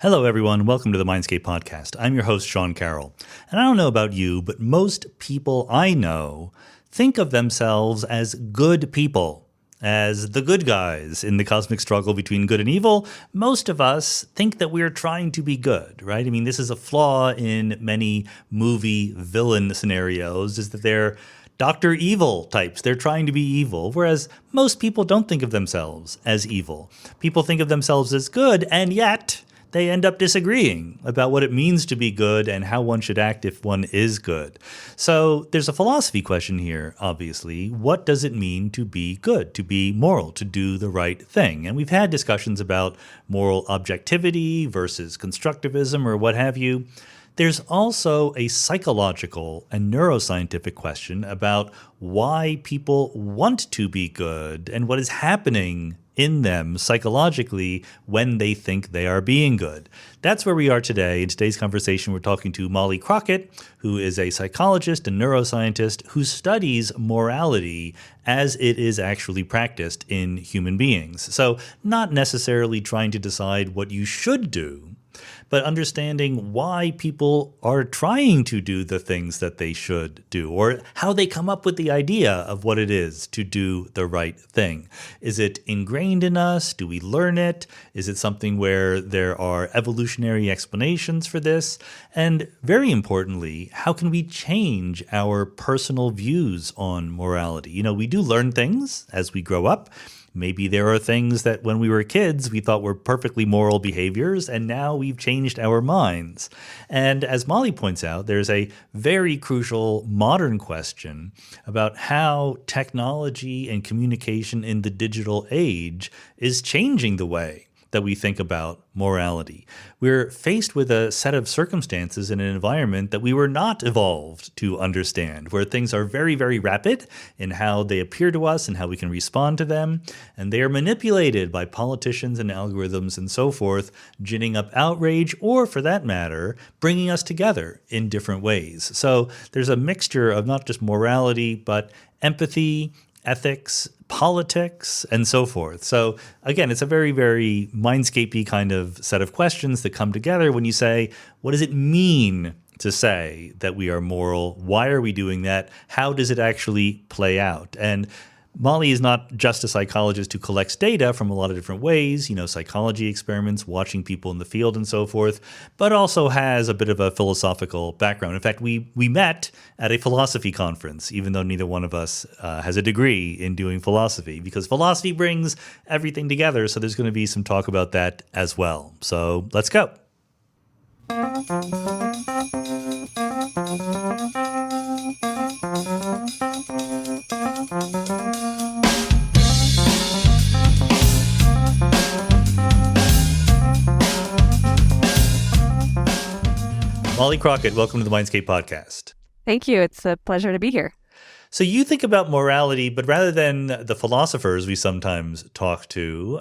Hello, everyone. Welcome to the Mindscape podcast. I'm your host, Sean Carroll. And I don't know about you, but most people I know think of themselves as good people, as the good guys in the cosmic struggle between good and evil. Most of us think that we're trying to be good, right? I mean, this is a flaw in many movie villain scenarios, is that they're Dr. Evil types. They're trying to be evil, whereas most people don't think of themselves as evil. People think of themselves as good, and yet they end up disagreeing about what it means to be good and how one should act if one is good. So there's a philosophy question here, obviously. What does it mean to be good, to be moral, to do the right thing? And we've had discussions about moral objectivity versus constructivism or what have you. There's also a psychological and neuroscientific question about why people want to be good and what is happening in them psychologically when they think they are being good. That's where we are today. In today's conversation, we're talking to Molly Crockett, who is a psychologist and neuroscientist who studies morality as it is actually practiced in human beings. So not necessarily trying to decide what you should do, but understanding why people are trying to do the things that they should do, or how they come up with the idea of what it is to do the right thing. Is it ingrained in us? Do we learn it? Is it something where there are evolutionary explanations for this? And very importantly, how can we change our personal views on morality? You know, we do learn things as we grow up. Maybe there are things that when we were kids we thought were perfectly moral behaviors, and now we've changed our minds. And as Molly points out, there's a very crucial modern question about how technology and communication in the digital age is changing the way that we think about morality. We're faced with a set of circumstances in an environment that we were not evolved to understand, where things are very, very rapid in how they appear to us and how we can respond to them. And they are manipulated by politicians and algorithms and so forth, ginning up outrage, or for that matter, bringing us together in different ways. So there's a mixture of not just morality, but empathy, ethics, politics, and so forth. So again, it's a very, very Mindscape-y kind of set of questions that come together when you say, what does it mean to say that we are moral? Why are we doing that? How does it actually play out? And Molly is not just a psychologist who collects data from a lot of different ways, psychology experiments, watching people in the field and so forth, but also has a bit of a philosophical background. In fact, we met at a philosophy conference, even though neither one of us has a degree in doing philosophy, because philosophy brings everything together. So there's going to be some talk about that as well. So let's go. Molly Crockett, welcome to the Mindscape podcast. Thank you. It's a pleasure to be here. So you think about morality, but rather than the philosophers we sometimes talk to,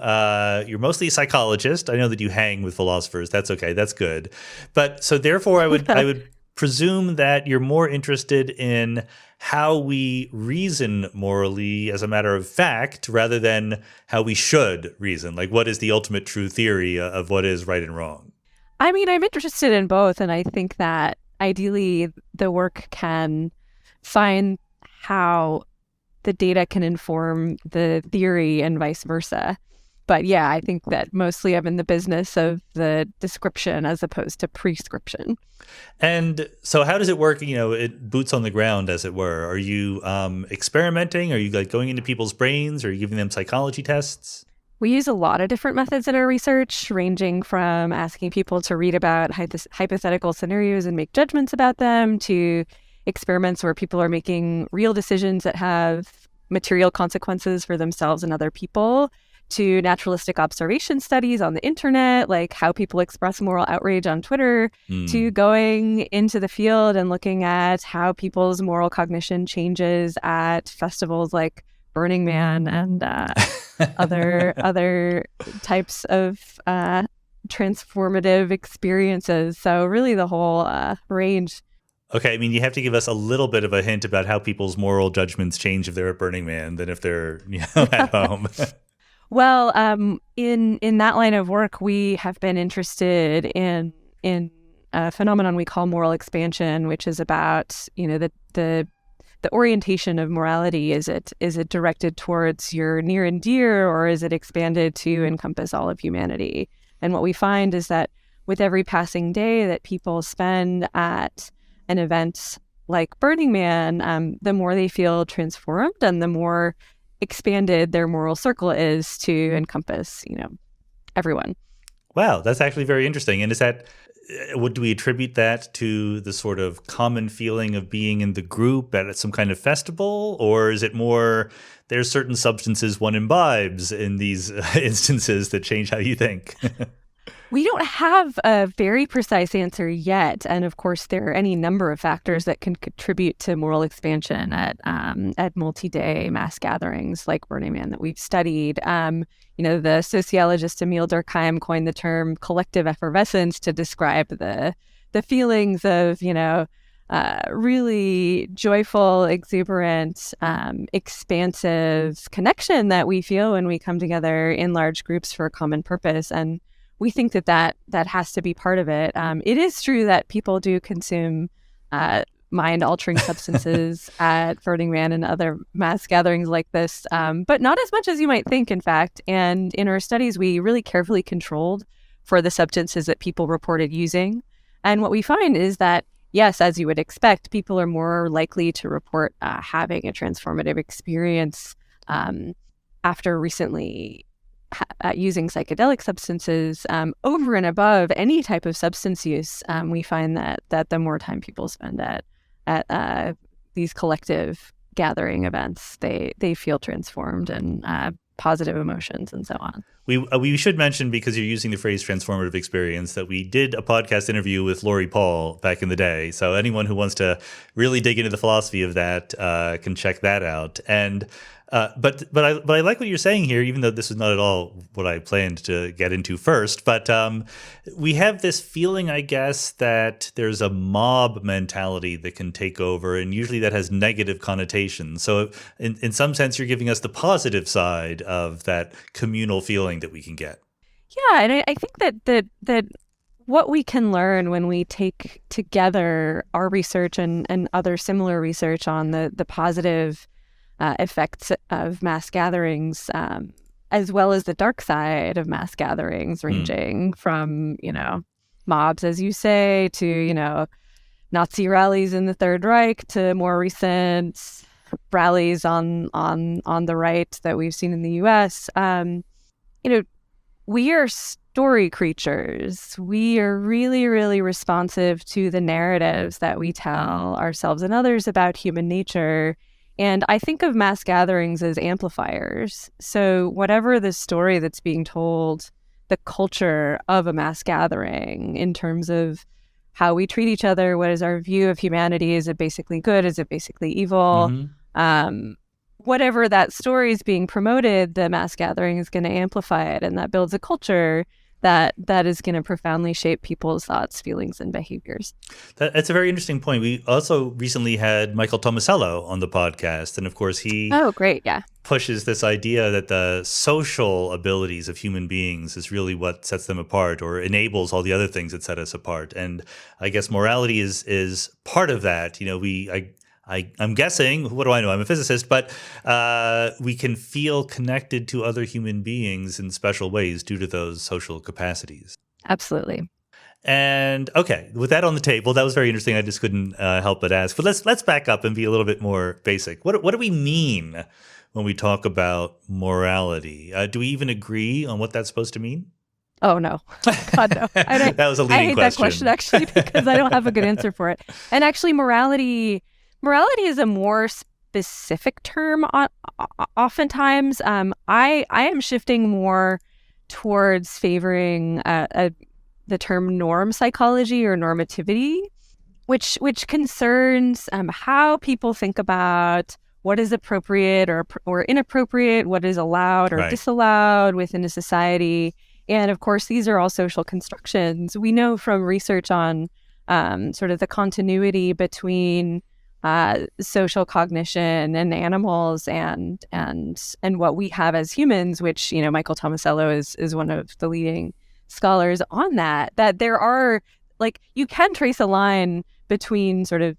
you're mostly a psychologist. I know that you hang with philosophers. That's okay. That's good. But so therefore, I would presume that you're more interested in how we reason morally as a matter of fact, rather than how we should reason. Like, what is the ultimate true theory of what is right and wrong? I mean, I'm interested in both, and I think that ideally the work can find how the data can inform the theory and vice versa. But yeah, I think that mostly I'm in the business of the description as opposed to prescription. And so how does it work, it boots on the ground, as it were? Are you experimenting? Are you going into people's brains? Are you giving them psychology tests? We use a lot of different methods in our research, ranging from asking people to read about hypothetical scenarios and make judgments about them, to experiments where people are making real decisions that have material consequences for themselves and other people, to naturalistic observation studies on the internet, like how people express moral outrage on Twitter, to going into the field and looking at how people's moral cognition changes at festivals like Burning Man and other types of transformative experiences. So really the whole range. Okay, I mean, you have to give us a little bit of a hint about how people's moral judgments change if they're at Burning Man than if they're at home. Well, in that line of work, we have been interested in a phenomenon we call moral expansion, which is about, the orientation of morality. Is it directed towards your near and dear, or is it expanded to encompass all of humanity? And what we find is that with every passing day that people spend at an event like Burning Man, the more they feel transformed and the more expanded their moral circle is to encompass, everyone. Wow, that's actually very interesting. And is that, do we attribute that to the sort of common feeling of being in the group at some kind of festival? Or is it more there's certain substances one imbibes in these instances that change how you think? We don't have a very precise answer yet. And of course, there are any number of factors that can contribute to moral expansion at multi-day mass gatherings like Burning Man that we've studied. The sociologist Emile Durkheim coined the term collective effervescence to describe the feelings of, really joyful, exuberant, expansive connection that we feel when we come together in large groups for a common purpose. And we think that has to be part of it. It is true that people do consume mind-altering substances at Burning Man and other mass gatherings like this, but not as much as you might think, in fact. And in our studies, we really carefully controlled for the substances that people reported using. And what we find is that, yes, as you would expect, people are more likely to report having a transformative experience after recently using psychedelic substances over and above any type of substance use. We find that the more time people spend at these collective gathering events, they feel transformed and positive emotions and so on. We should mention, because you're using the phrase transformative experience, that we did a podcast interview with Lori Paul back in the day. So anyone who wants to really dig into the philosophy of that can check that out. And but I like what you're saying here, even though this is not at all what I planned to get into first. But we have this feeling, I guess, that there's a mob mentality that can take over, and usually that has negative connotations. So in some sense, you're giving us the positive side of that communal feeling that we can get. Yeah, and I think that what we can learn when we take together our research and other similar research on the positive effects of mass gatherings, as well as the dark side of mass gatherings, ranging from, mobs, as you say, to, Nazi rallies in the Third Reich, to more recent rallies on the right that we've seen in the US. We are story creatures. We are really, really responsive to the narratives that we tell ourselves and others about human nature. And I think of mass gatherings as amplifiers. So whatever the story that's being told, the culture of a mass gathering in terms of how we treat each other, what is our view of humanity? Is it basically good? Is it basically evil? Whatever that story is being promoted, the mass gathering is going to amplify it. And that builds a culture that is going to profoundly shape people's thoughts, feelings, and behaviors. That's a very interesting point. We also recently had Michael Tomasello on the podcast. And of course, he pushes this idea that the social abilities of human beings is really what sets them apart, or enables all the other things that set us apart. And I guess morality is part of that. I'm guessing, what do I know? I'm a physicist, but we can feel connected to other human beings in special ways due to those social capacities. Absolutely. And okay, with that on the table, that was very interesting. I just couldn't help but ask. But let's back up and be a little bit more basic. What do we mean when we talk about morality? Do we even agree on what that's supposed to mean? Oh, no. God, no. That was a leading question. I hate that question, actually, because I don't have a good answer for it. And actually, morality is a more specific term oftentimes. I am shifting more towards favoring the term norm psychology or normativity, which concerns how people think about what is appropriate or inappropriate, what is allowed or disallowed within a society. And of course, these are all social constructions. We know from research on sort of the continuity between social cognition in animals and what we have as humans, which, Michael Tomasello is one of the leading scholars on that there are, like, you can trace a line between sort of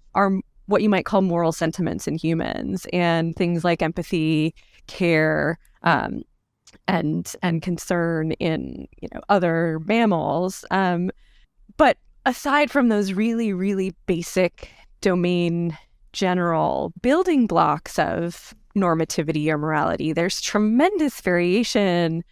what you might call moral sentiments in humans and things like empathy, care, and concern in other mammals. But aside from those really, really basic domain general building blocks of normativity or morality, there's tremendous variation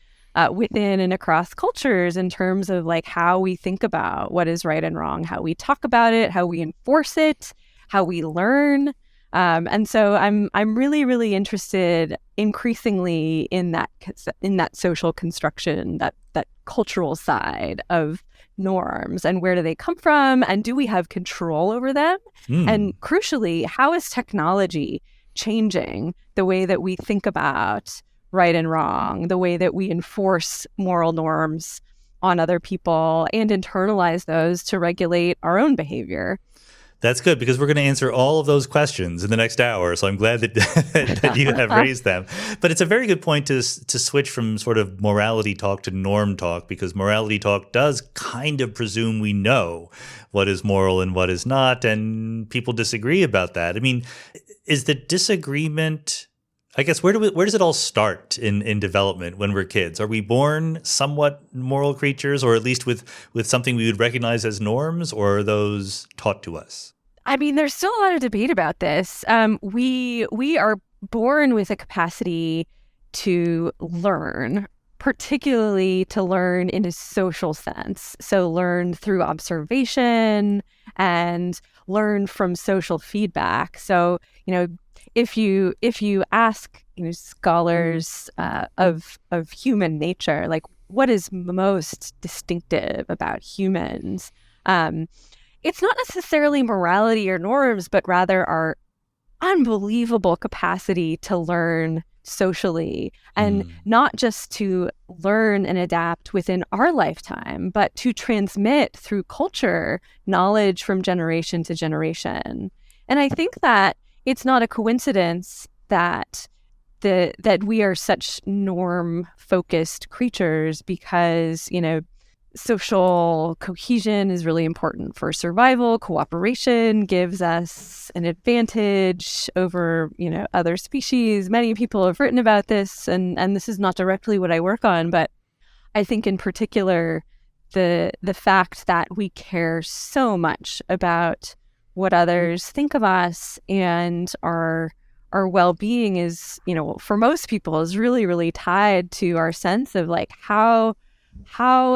within and across cultures in terms of like how we think about what is right and wrong, how we talk about it, how we enforce it, how we learn. And so I'm really, really interested increasingly in that social construction, that cultural side of norms, and where do they come from, and do we have control over them? And crucially, how is technology changing the way that we think about right and wrong, the way that we enforce moral norms on other people and internalize those to regulate our own behavior? That's good, because we're going to answer all of those questions in the next hour. So I'm glad that, that you have raised them. But it's a very good point to switch from sort of morality talk to norm talk, because morality talk does kind of presume we know what is moral and what is not. And people disagree about that. I mean, is the disagreement, I guess, where does it all start in development when we're kids? Are we born somewhat moral creatures, or at least with something we would recognize as norms, or are those taught to us? I mean, there's still a lot of debate about this. We are born with a capacity to learn, particularly to learn in a social sense. So learn through observation and learn from social feedback. So, if you ask scholars of human nature, like, what is most distinctive about humans, it's not necessarily morality or norms, but rather our unbelievable capacity to learn socially, and not just to learn and adapt within our lifetime, but to transmit through culture knowledge from generation to generation. And I think that it's not a coincidence that we are such norm-focused creatures, because, social cohesion is really important for survival. Cooperation gives us an advantage over, other species. Many people have written about this, and this is not directly what I work on, but I think in particular, the fact that we care so much about what others think of us and our well-being is, for most people, is really, really tied to our sense of like, how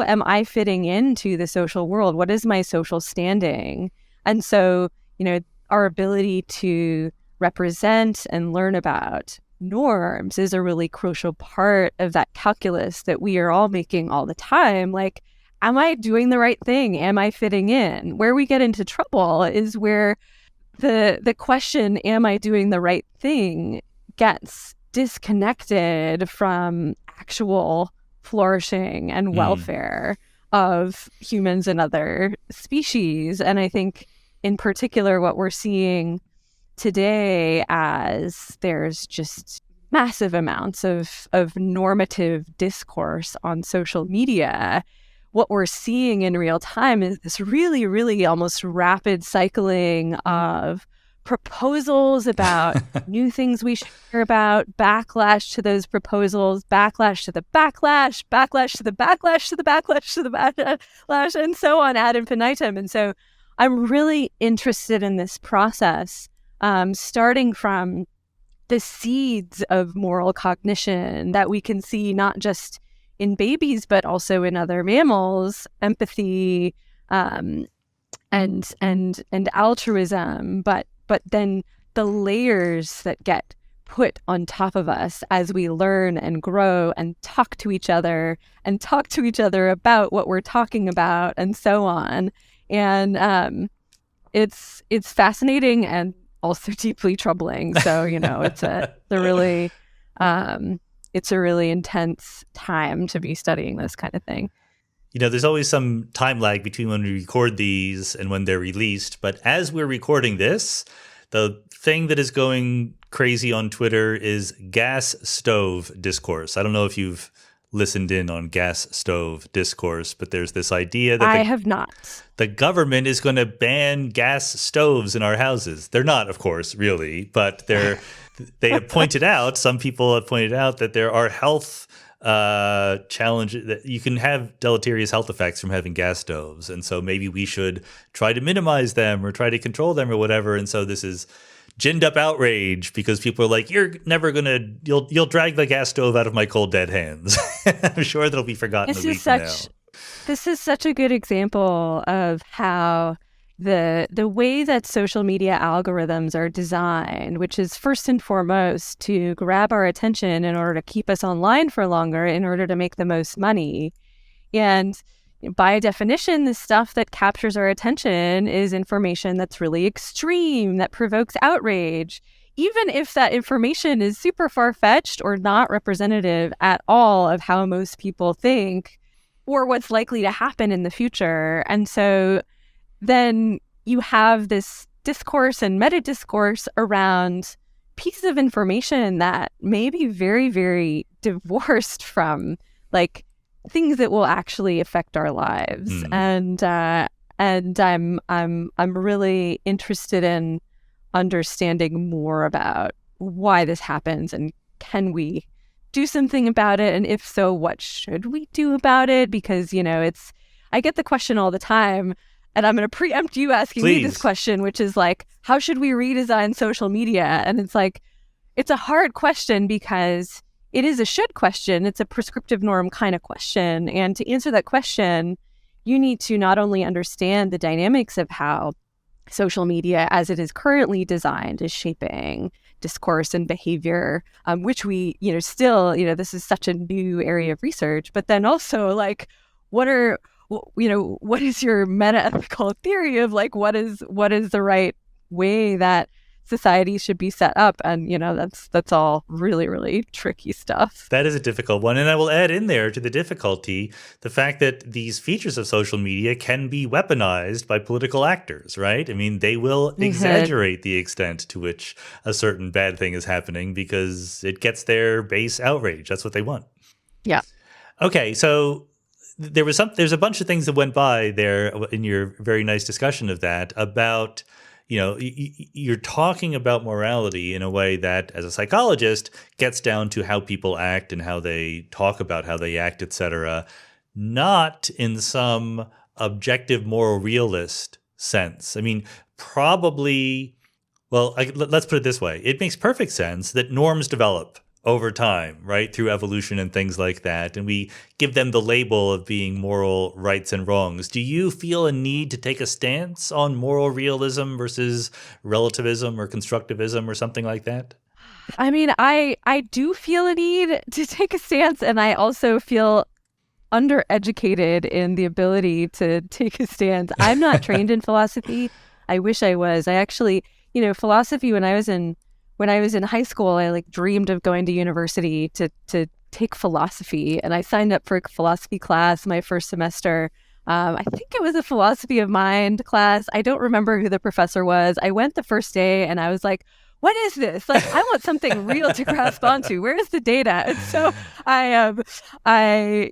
am I fitting into the social world? What is my social standing? And so, our ability to represent and learn about norms is a really crucial part of that calculus that we are all making all the time. Like, am I doing the right thing? Am I fitting in? Where we get into trouble is where the question, am I doing the right thing, gets disconnected from actual flourishing and welfare of humans and other species. And I think in particular what we're seeing today, as there's just massive amounts of normative discourse on social media, what we're seeing in real time is this really, really almost rapid cycling of proposals about new things we should hear about, backlash to those proposals, backlash to the backlash, backlash to the backlash to the backlash to the backlash, and so on ad infinitum. And so I'm really interested in this process, starting from the seeds of moral cognition that we can see not just in babies, but also in other mammals, empathy, and altruism, but then the layers that get put on top of us as we learn and grow and talk to each other about what we're talking about, and so on. And it's fascinating and also deeply troubling. So, it's a really intense time to be studying this kind of thing. There's always some time lag between when we record these and when they're released. But as we're recording this, The thing that is going crazy on Twitter is gas stove discourse. I don't know if you've listened in on gas stove discourse, but there's this idea that I have not. The government is going to ban gas stoves in our houses. They're not, of course, really, but they have pointed out, some people have pointed out that there are health challenges, that you can have deleterious health effects from having gas stoves. And so maybe we should try to minimize them or try to control them or whatever. And so this is ginned up outrage because people are like, you'll drag the gas stove out of my cold dead hands. I'm sure that'll be forgotten a week from now. This is such a good example of how the way that social media algorithms are designed, which is first and foremost to grab our attention in order to keep us online for longer, in order to make the most money. And by definition, the stuff that captures our attention is information that's really extreme, that provokes outrage, even if that information is super far-fetched or not representative at all of how most people think or what's likely to happen in the future. And so then you have this discourse and meta-discourse around pieces of information that may be very, very divorced from like things that will actually affect our lives. And I'm really interested in understanding more about why this happens and can we do something about it, and if so, what should we do about it? Because I get the question all the time, and I'm going to preempt you asking me this question, which is like, how should we redesign social media? And it's like, it's a hard question because it is a should question. It's a prescriptive norm kind of question. And to answer that question, you need to not only understand the dynamics of how social media as it is currently designed is shaping discourse and behavior, which we, still, this is such a new area of research, but then also like, what is your meta-ethical theory of like, what is the right way that society should be set up? And that's all really, really tricky stuff. That is a difficult one. And I will add in there to the difficulty the fact that these features of social media can be weaponized by political actors, right? I mean, they will exaggerate the extent to which a certain bad thing is happening because it gets their base outrage. That's what they want. Yeah. Okay, so there's a bunch of things that went by there in your very nice discussion of that about you're talking about morality in a way that, as a psychologist, gets down to how people act and how they talk about how they act, et cetera, not in some objective moral realist sense. I mean, probably, let's put it this way. It makes perfect sense that norms develop over time, right, through evolution and things like that, and we give them the label of being moral rights and wrongs. Do you feel a need to take a stance on moral realism versus relativism or constructivism or something like that? I mean, I do feel a need to take a stance, and I also feel undereducated in the ability to take a stance. I'm not trained in philosophy. I wish I was. I actually, philosophy when I was in high school, I like dreamed of going to university to take philosophy, and I signed up for a philosophy class my first semester. I think it was a philosophy of mind class. I don't remember who the professor was. I went the first day and I was like, what is this? Like, I want something real to grasp onto. Where is the data? And so I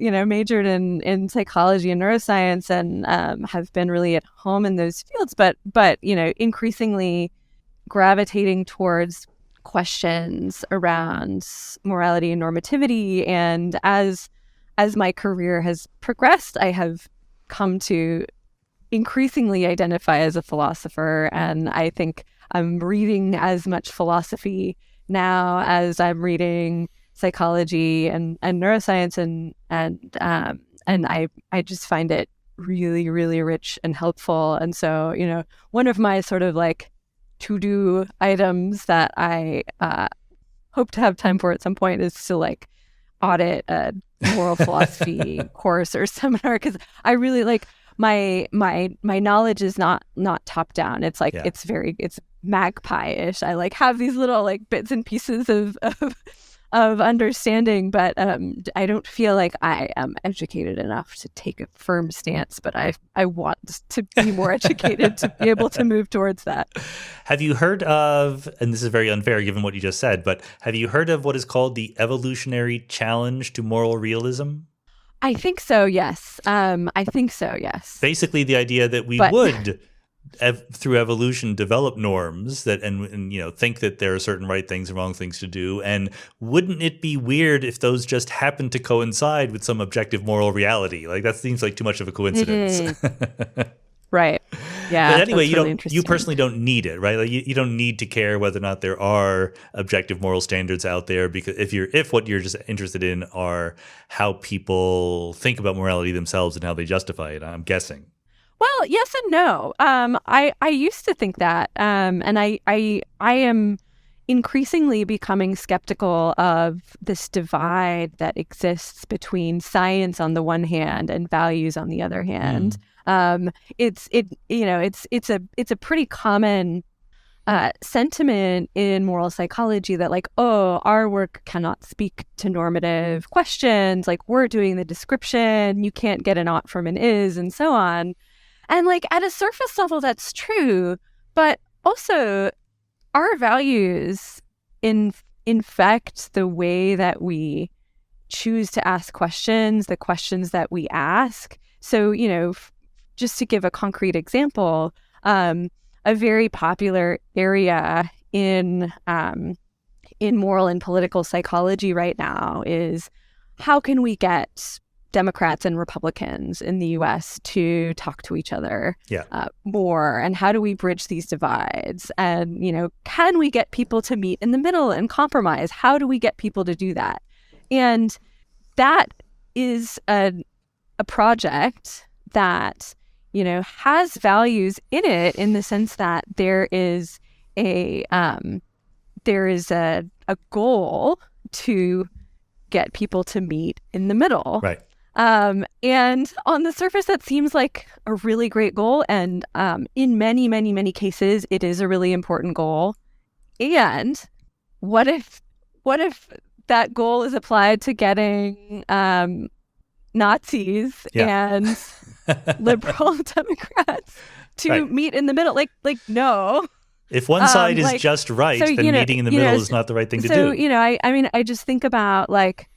majored in psychology and neuroscience and have been really at home in those fields, but increasingly gravitating towards questions around morality and normativity. And as my career has progressed, I have come to increasingly identify as a philosopher. And I think I'm reading as much philosophy now as I'm reading psychology and neuroscience, and I just find it really, really rich and helpful. And so, one of my sort of like to-do items that I hope to have time for at some point is to like audit a moral philosophy course or seminar, because I really like my knowledge is not top down. It's like it's magpie-ish. I like have these little like bits and pieces of of understanding, but I don't feel like I am educated enough to take a firm stance, but I want to be more educated to be able to move towards that. Have you heard of, and this is very unfair given what you just said, but have you heard of what is called the evolutionary challenge to moral realism? I think so, yes. I think so, yes. Basically, the idea that we would, through evolution, develop norms that and think that there are certain right things and wrong things to do. And wouldn't it be weird if those just happen to coincide with some objective moral reality? Like that seems like too much of a coincidence. Right. Yeah. But anyway, really you personally don't need it, right? Like you don't need to care whether or not there are objective moral standards out there, because if what you're just interested in are how people think about morality themselves and how they justify it, I'm guessing. Well, yes and no. I used to think that, and I am increasingly becoming skeptical of this divide that exists between science on the one hand and values on the other hand. It's a pretty common sentiment in moral psychology that like, oh, our work cannot speak to normative questions. Like we're doing the description, you can't get an ought from an is, and so on. And like at a surface level, that's true, but also our values infect the way that we choose to ask questions, the questions that we ask. So, just to give a concrete example, a very popular area in moral and political psychology right now is how can we get Democrats and Republicans in the U.S. to talk to each other more, and how do we bridge these divides? And can we get people to meet in the middle and compromise? How do we get people to do that? And that is a project that has values in it, in the sense that there is a goal to get people to meet in the middle. Right. And on the surface, that seems like a really great goal. And in many, many, many cases, it is a really important goal. And what if that goal is applied to getting Nazis and liberal Democrats to meet in the middle? Like no. If one side is just right, then meeting in the middle is not the right thing to do. I just think about like,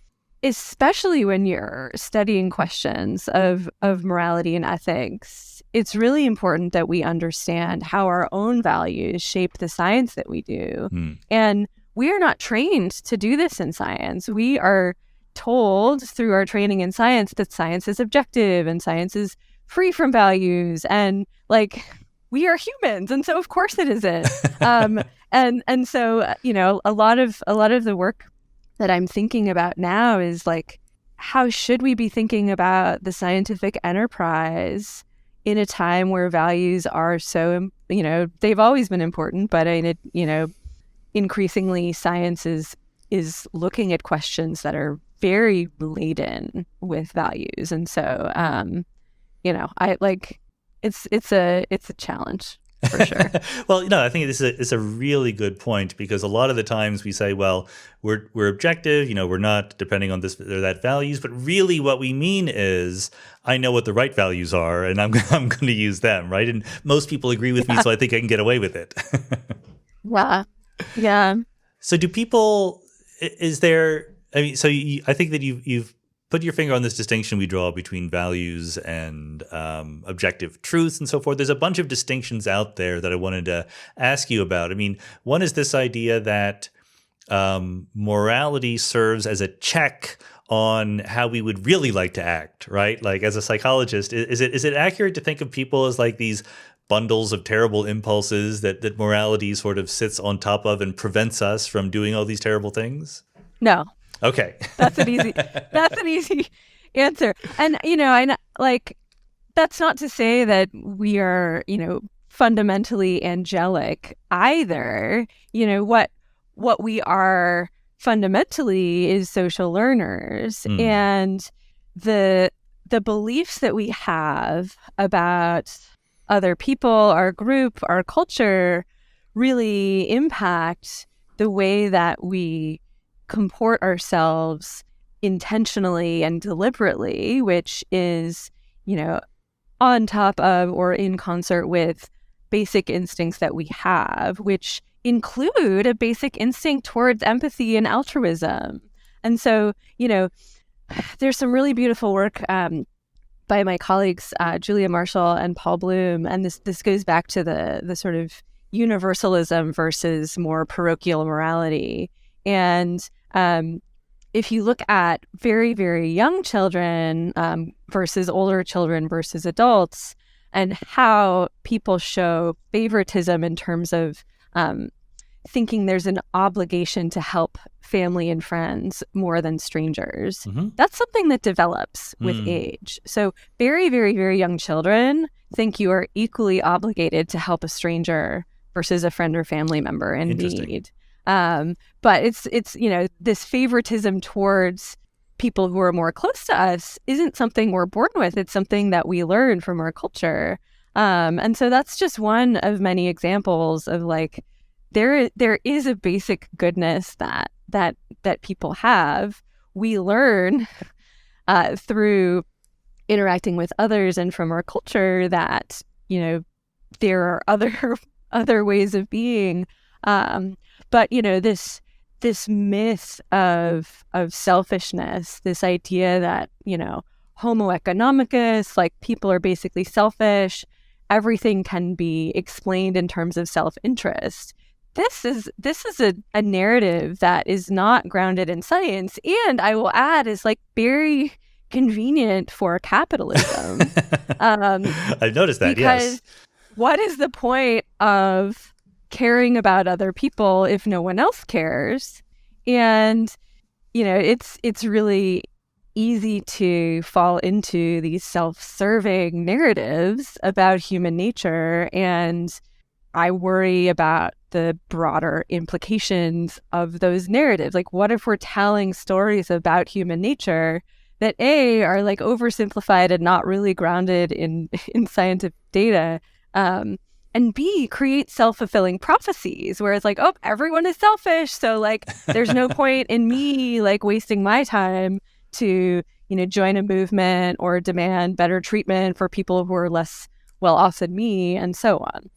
especially when you're studying questions of morality and ethics, it's really important that we understand how our own values shape the science that we do. And we are not trained to do this in science. We are told through our training in science that science is objective and science is free from values, and like we are humans, and so of course it isn't. And so a lot of the work that I'm thinking about now is like, how should we be thinking about the scientific enterprise in a time where values are so, they've always been important, but increasingly science is looking at questions that are very laden with values. And so, I like, it's a challenge. For sure. Well, I think it's a really good point, because a lot of the times we say, well, we're objective, we're not depending on this or that values, but really what we mean is I know what the right values are and I'm going to use them, right? And most people agree with me, so I think I can get away with it. Yeah. So do people? Is there? I mean, I think that you've put your finger on this distinction we draw between values and objective truths and so forth. There's a bunch of distinctions out there that I wanted to ask you about. I mean, one is this idea that morality serves as a check on how we would really like to act, right? Like as a psychologist, is it accurate to think of people as like these bundles of terrible impulses that morality sort of sits on top of and prevents us from doing all these terrible things? No. Okay. That's an easy answer. And, that's not to say that we are, fundamentally angelic either. What we are fundamentally is social learners. And the beliefs that we have about other people, our group, our culture really impact the way that we comport ourselves intentionally and deliberately, which is, on top of or in concert with basic instincts that we have, which include a basic instinct towards empathy and altruism. And so, there's some really beautiful work by my colleagues, Julia Marshall and Paul Bloom. And this goes back to the sort of universalism versus more parochial morality. And if you look at very, very young children versus older children versus adults, and how people show favoritism in terms of thinking there's an obligation to help family and friends more than strangers, that's something that develops with age. So very, very, very young children think you are equally obligated to help a stranger versus a friend or family member in need. But it's this favoritism towards people who are more close to us isn't something we're born with. It's something that we learn from our culture. And so that's just one of many examples of like, there is a basic goodness that people have. We learn through interacting with others and from our culture that, there are other ways of being. But this myth of selfishness, this idea that, Homo economicus, like people are basically selfish, everything can be explained in terms of self-interest. This is a narrative that is not grounded in science, and I will add is like very convenient for capitalism. I've noticed that, because what is the point of caring about other people if no one else cares? And it's really easy to fall into these self-serving narratives about human nature, and I worry about the broader implications of those narratives. Like, what if we're telling stories about human nature that A, are like oversimplified and not really grounded in scientific data, and B, create self-fulfilling prophecies where it's like, oh, everyone is selfish, so like there's no point in me like wasting my time to join a movement or demand better treatment for people who are less well off than me, and so on.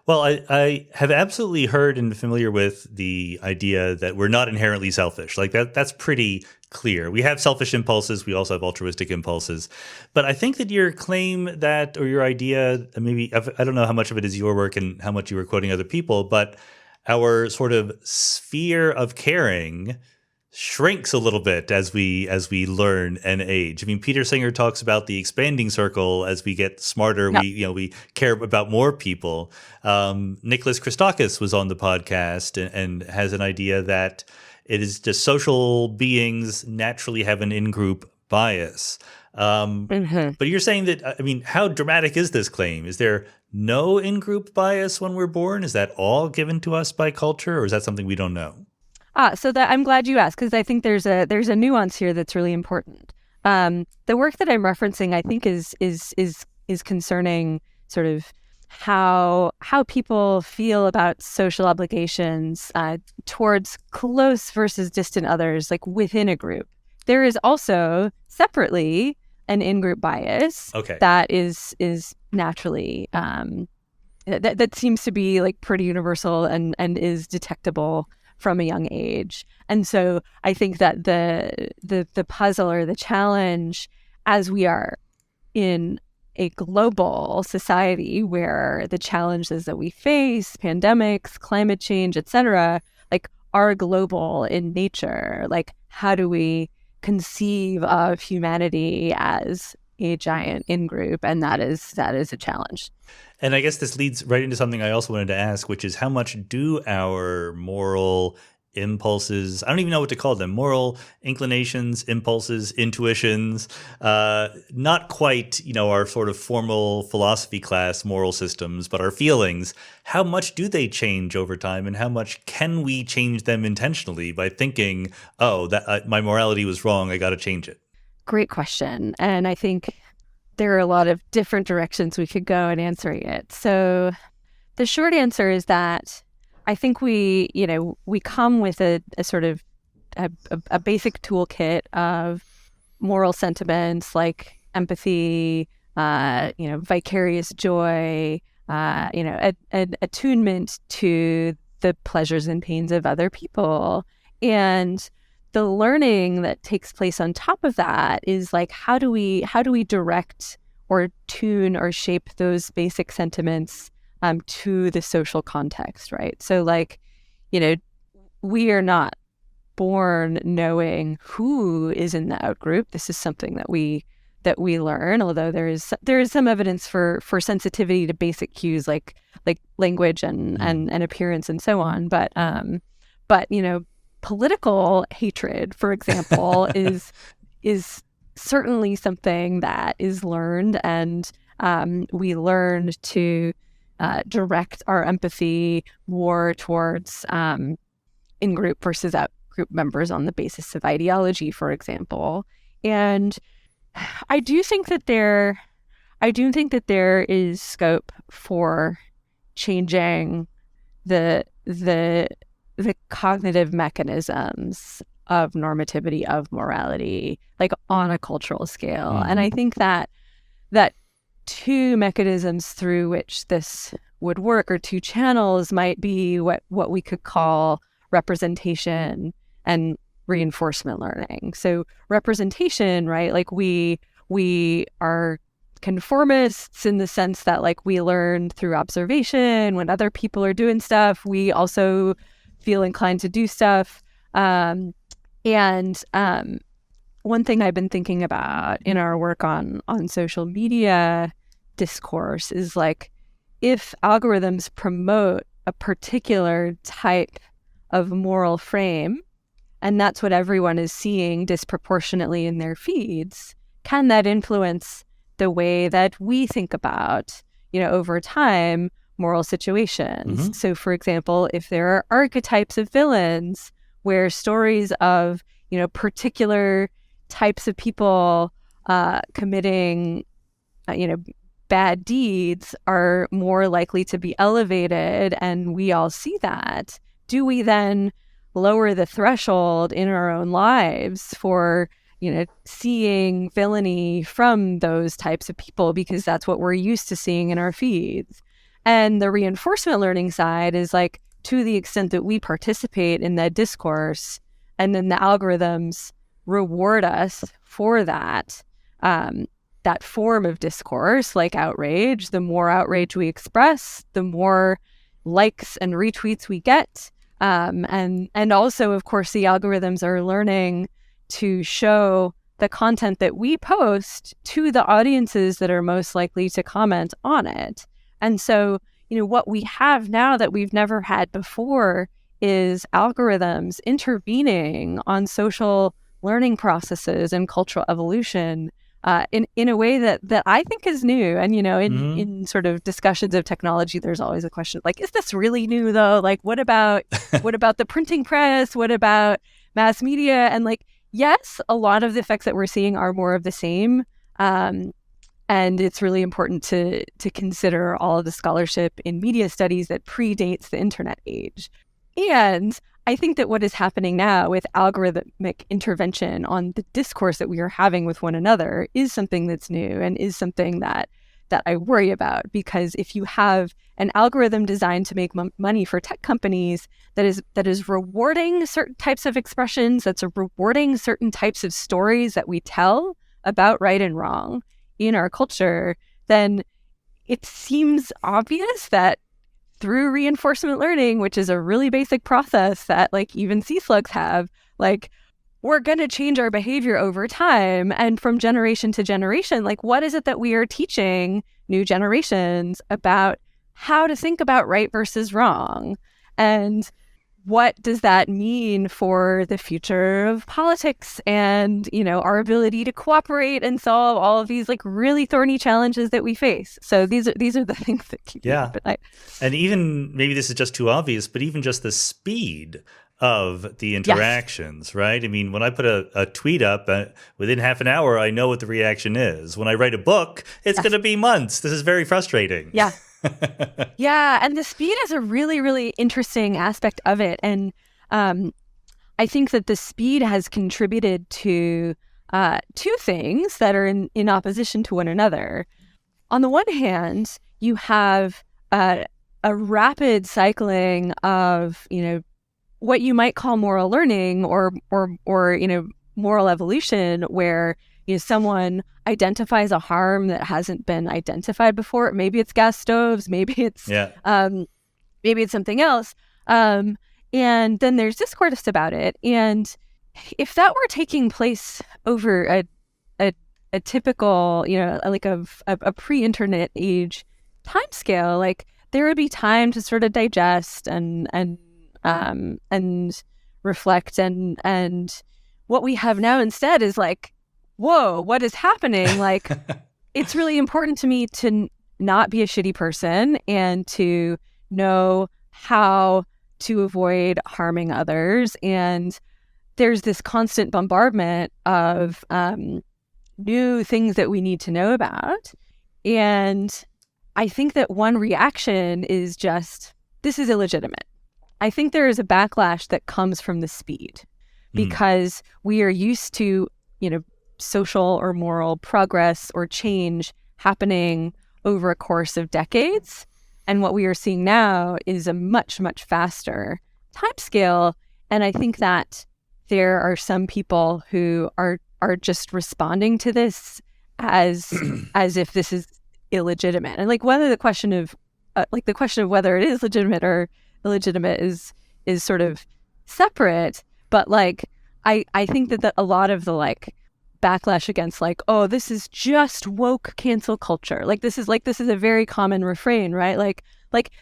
Well, I have absolutely heard and familiar with the idea that we're not inherently selfish. Like that's pretty clear. We have selfish impulses. We also have altruistic impulses. But I think that your claim that, or your idea, maybe, I don't know how much of it is your work and how much you were quoting other people, but our sort of sphere of caring shrinks a little bit as we learn and age. I mean, Peter Singer talks about the expanding circle. As we get smarter, we care about more people. Nicholas Christakis was on the podcast and has an idea that it is just social beings naturally have an in-group bias. But you're saying that, I mean, how dramatic is this claim? Is there no in-group bias when we're born? Is that all given to us by culture, or is that something we don't know? So that I'm glad you asked, because I think there's a nuance here that's really important. The work that I'm referencing, I think, is concerning sort of how people feel about social obligations towards close versus distant others, like within a group. There is also separately an in-group bias that is naturally that seems to be like pretty universal and is detectable from a young age. And so I think that the puzzle or the challenge, as we are in a global society where the challenges that we face, pandemics, climate change, etc., like are global in nature. Like, how do we conceive of humanity as a giant in-group? And that is a challenge. And I guess this leads right into something I also wanted to ask, which is how much do our moral impulses, I don't even know what to call them, moral inclinations, impulses, intuitions, not quite, our sort of formal philosophy class moral systems, but our feelings, how much do they change over time, and how much can we change them intentionally by thinking, oh, that my morality was wrong, I got to change it? Great question. And I think there are a lot of different directions we could go in answering it. So the short answer is that I think we come with a sort of a basic toolkit of moral sentiments like empathy, vicarious joy, an attunement to the pleasures and pains of other people. And the learning that takes place on top of that is like, how do we direct or tune or shape those basic sentiments to the social context, right? So like, we are not born knowing who is in the outgroup. This is something that we learn, although there is some evidence for sensitivity to basic cues like language and appearance and so on. But political hatred, for example, is certainly something that is learned, and we learned to direct our empathy more towards in-group versus out-group members on the basis of ideology, for example. And I do think that there is scope for changing the cognitive mechanisms of normativity, of morality, like on a cultural scale. And I think that two mechanisms through which this would work, or two channels, might be what we could call representation and reinforcement learning. So representation, right? Like we are conformists in the sense that like we learn through observation. When other people are doing stuff, we also feel inclined to do stuff. And one thing I've been thinking about in our work on social media discourse is like, if algorithms promote a particular type of moral frame, and that's what everyone is seeing disproportionately in their feeds, can that influence the way that we think about, over time, moral situations? So, for example, if there are archetypes of villains where stories of, particular types of people committing, bad deeds are more likely to be elevated, and we all see that, do we then lower the threshold in our own lives for, seeing villainy from those types of people because that's what we're used to seeing in our feeds? And the reinforcement learning side is like, to the extent that we participate in that discourse and then the algorithms reward us for that, that form of discourse, like outrage, the more outrage we express, the more likes and retweets we get. And also, of course, the algorithms are learning to show the content that we post to the audiences that are most likely to comment on it. And so, what we have now that we've never had before is algorithms intervening on social learning processes and cultural evolution in a way that I think is new. And, in sort of discussions of technology, there's always a question like, is this really new though? Like, what about the printing press? What about mass media? And like, yes, a lot of the effects that we're seeing are more of the same. And it's really important to consider all of the scholarship in media studies that predates the internet age. And I think that what is happening now with algorithmic intervention on the discourse that we are having with one another is something that's new and is something that I worry about, because if you have an algorithm designed to make money for tech companies that is rewarding certain types of expressions, that's rewarding certain types of stories that we tell about right and wrong in our culture, then it seems obvious that through reinforcement learning, which is a really basic process that like even sea slugs have, like we're going to change our behavior over time. And from generation to generation, like what is it that we are teaching new generations about how to think about right versus wrong? And what does that mean for the future of politics and, our ability to cooperate and solve all of these like really thorny challenges that we face? So these are the things that keep me up at night. And even maybe this is just too obvious, but even just the speed of the interactions, right? I mean, when I put a tweet up, within half an hour, I know what the reaction is. When I write a book, it's going to be months. This is very frustrating. Yeah. Yeah. And the speed is a really, really interesting aspect of it. And I think that the speed has contributed to two things that are in opposition to one another. On the one hand, you have a rapid cycling of, what you might call moral learning or moral evolution, where someone identifies a harm that hasn't been identified before. Maybe it's gas stoves, maybe it's something else. And then there's discourse about it. And if that were taking place over a typical, like a pre-internet age timescale, like there would be time to sort of digest and reflect, and what we have now instead is like, whoa, what is happening? Like, it's really important to me to not be a shitty person and to know how to avoid harming others. And there's this constant bombardment of new things that we need to know about. And I think that one reaction is just, this is illegitimate. I think there is a backlash that comes from the speed, because we are used to, social or moral progress or change happening over a course of decades. And what we are seeing now is a much, much faster timescale. And I think that there are some people who are just responding to this as if this is illegitimate. And like whether the question of whether it is legitimate or illegitimate is sort of separate. But like I think that a lot of the like backlash against like, oh, this is just woke cancel culture. Like this is a very common refrain, right? Like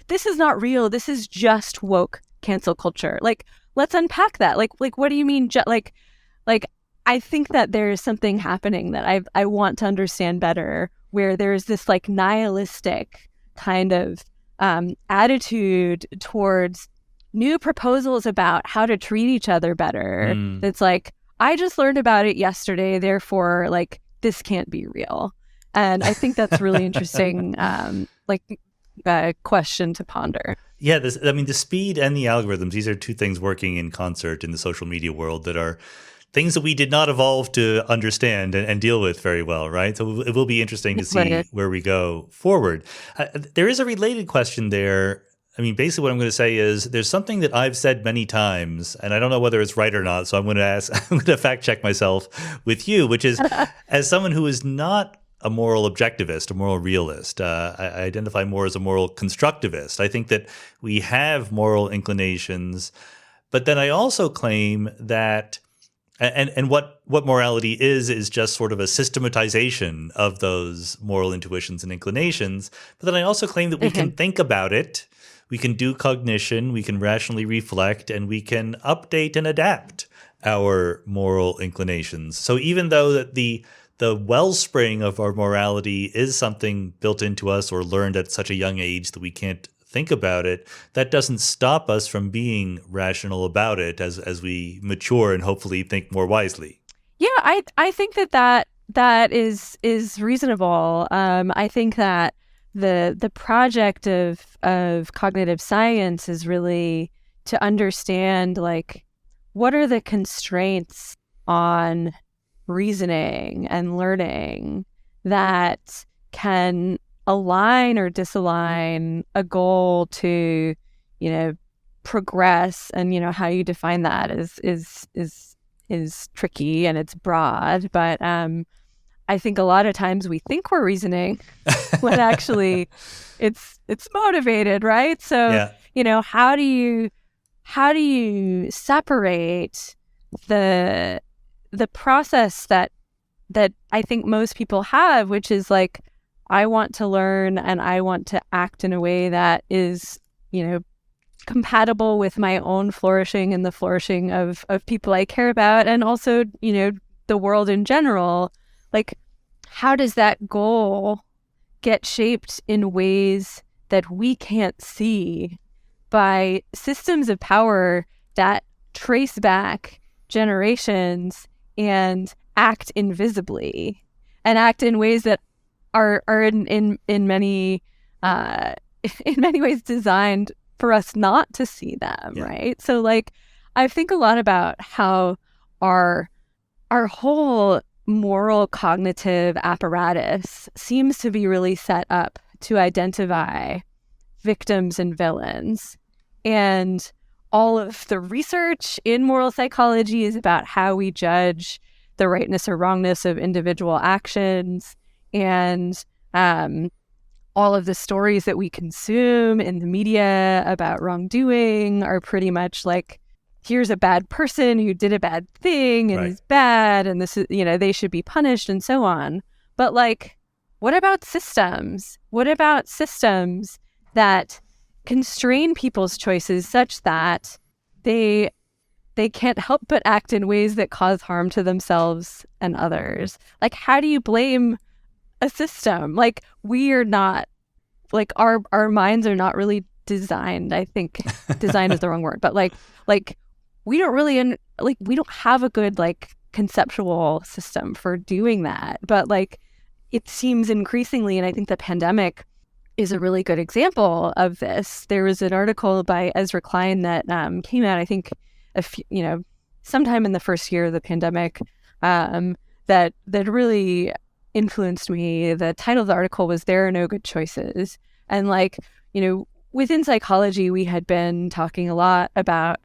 this is not real. This is just woke cancel culture. Like, let's unpack that. Like what do you mean? Like I think that there is something happening that I want to understand better, where there's this like nihilistic kind of attitude towards new proposals about how to treat each other better. That's like, I just learned about it yesterday, therefore, like, this can't be real. And I think that's really interesting, question to ponder. Yeah, the speed and the algorithms, these are two things working in concert in the social media world that are things that we did not evolve to understand and deal with very well, right? So it will be interesting to see where we go forward. There is a related question there. I mean, basically what I'm going to say is there's something that I've said many times, and I don't know whether it's right or not, so I'm going to fact check myself with you, which is, as someone who is not a moral objectivist, a moral realist, I identify more as a moral constructivist. I think that we have moral inclinations, but then I also claim that and what morality is just sort of a systematization of those moral intuitions and inclinations. But then I also claim that we can think about it. We can do cognition, we can rationally reflect, and we can update and adapt our moral inclinations. So even though that the wellspring of our morality is something built into us or learned at such a young age that we can't think about it, that doesn't stop us from being rational about it as we mature and hopefully think more wisely. Yeah, I think that is reasonable. I think that the project of cognitive science is really to understand, like, what are the constraints on reasoning and learning that can align or disalign a goal to, progress. And, how you define that is tricky and it's broad. But I think a lot of times we think we're reasoning when actually it's motivated, right? So, how do you separate the process that I think most people have, which is like, I want to learn and I want to act in a way that is, compatible with my own flourishing and the flourishing of people I care about, and also, the world in general. Like, how does that goal get shaped in ways that we can't see by systems of power that trace back generations and act invisibly and act in ways that are in many ways designed for us not to see them, right? So like, I think a lot about how our whole moral cognitive apparatus seems to be really set up to identify victims and villains. And all of the research in moral psychology is about how we judge the rightness or wrongness of individual actions. And all of the stories that we consume in the media about wrongdoing are pretty much like, here's a bad person who did a bad thing and is bad, and this is, they should be punished and so on. But like, what about systems? What about systems that constrain people's choices such that they can't help but act in ways that cause harm to themselves and others? Like, how do you blame a system? Like, we are not, like, our minds are not really designed, I think. Design is the wrong word, but like we don't really we don't have a good like conceptual system for doing that. But like, it seems increasingly, and I think the pandemic is a really good example of this. There was an article by Ezra Klein that came out, I think, sometime in the first year of the pandemic, that really influenced me. The title of the article was "There Are No Good Choices," and like, within psychology, we had been talking a lot about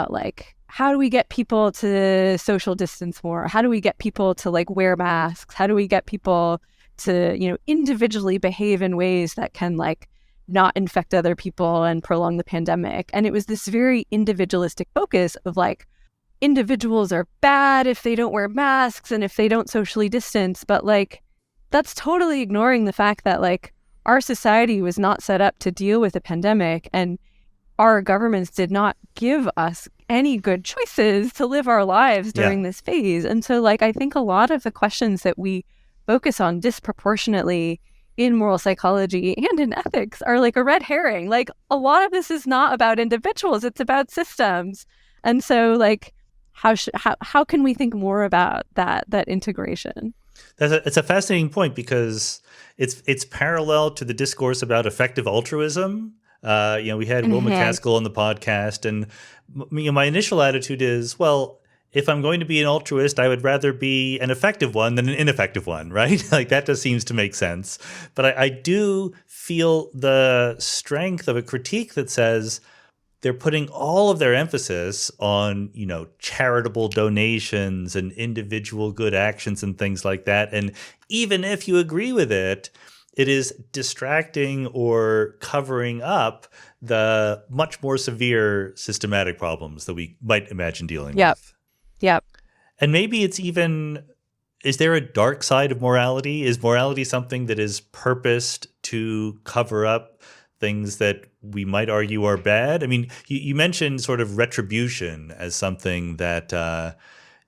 like, how do we get people to social distance more? How do we get people to like wear masks? How do we get people to, individually behave in ways that can like not infect other people and prolong the pandemic? And it was this very individualistic focus of like, individuals are bad if they don't wear masks and if they don't socially distance. But like, that's totally ignoring the fact that like, our society was not set up to deal with a pandemic, and our governments did not give us any good choices to live our lives during this phase. And so like, I think a lot of the questions that we focus on disproportionately in moral psychology and in ethics are like a red herring. Like, a lot of this is not about individuals, it's about systems. And so like, how can we think more about that integration? It's a fascinating point, because it's parallel to the discourse about effective altruism. We had Will McCaskill on the podcast, and my initial attitude is, well, if I'm going to be an altruist, I would rather be an effective one than an ineffective one, right? Like, that just seems to make sense. But I do feel the strength of a critique that says they're putting all of their emphasis on, charitable donations and individual good actions and things like that. And even if you agree with it, it is distracting or covering up the much more severe systematic problems that we might imagine dealing with. Yep. And maybe it's even, is there a dark side of morality? Is morality something that is purposed to cover up things that we might argue are bad? I mean, you mentioned sort of retribution as something that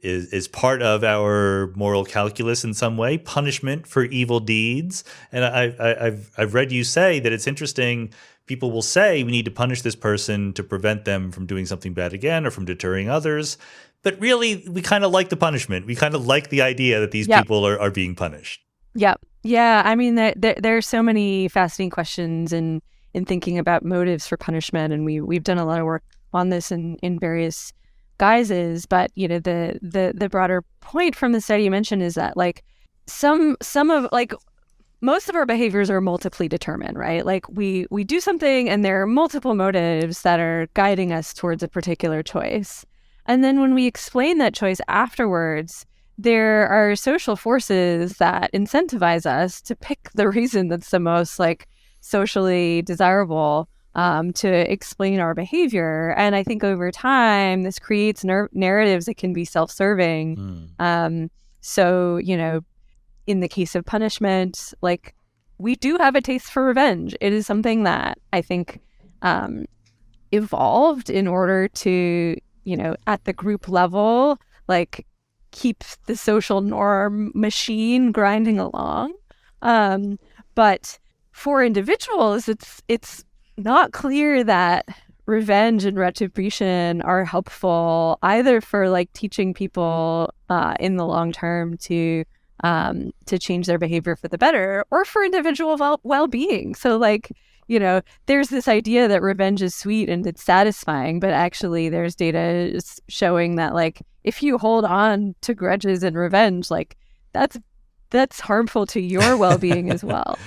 is part of our moral calculus in some way, punishment for evil deeds. And I've read you say that it's interesting. People will say we need to punish this person to prevent them from doing something bad again or from deterring others. But really, we kind of like the punishment. We kind of like the idea that these people are being punished. Yep. Yeah. I mean, there are so many fascinating questions in thinking about motives for punishment. And we've done a lot of work on this in various guises. But, the broader point from the study you mentioned is that like some of like most of our behaviors are multiply determined, right? Like we do something and there are multiple motives that are guiding us towards a particular choice. And then when we explain that choice afterwards, there are social forces that incentivize us to pick the reason that's the most like socially desirable to explain our behavior. And I think over time, this creates narratives that can be self-serving. So, in the case of punishment, like, we do have a taste for revenge. It is something that I think evolved in order to, at the group level, like, keep the social norm machine grinding along. But for individuals, it's not clear that revenge and retribution are helpful either for like teaching people in the long term to change their behavior for the better, or for individual well-being. So like, there's this idea that revenge is sweet and it's satisfying, but actually there's data showing that like if you hold on to grudges and revenge, like that's harmful to your well-being as well.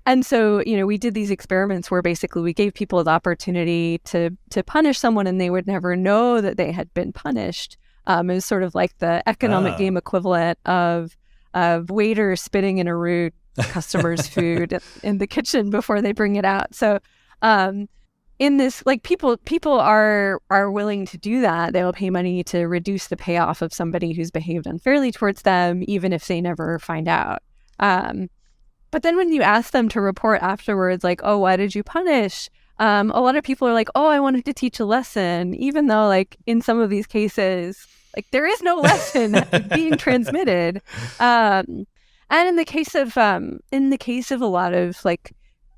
And so, we did these experiments where basically we gave people the opportunity to punish someone and they would never know that they had been punished. It was sort of like the economic game equivalent of waiters spitting in a rude customer's food in the kitchen before they bring it out. So in this, like people are willing to do that. They will pay money to reduce the payoff of somebody who's behaved unfairly towards them, even if they never find out. But then when you ask them to report afterwards, like, oh, why did you punish? A lot of people are like, oh, I wanted to teach a lesson, even though like in some of these cases, like there is no lesson being transmitted. And in the case of a lot of like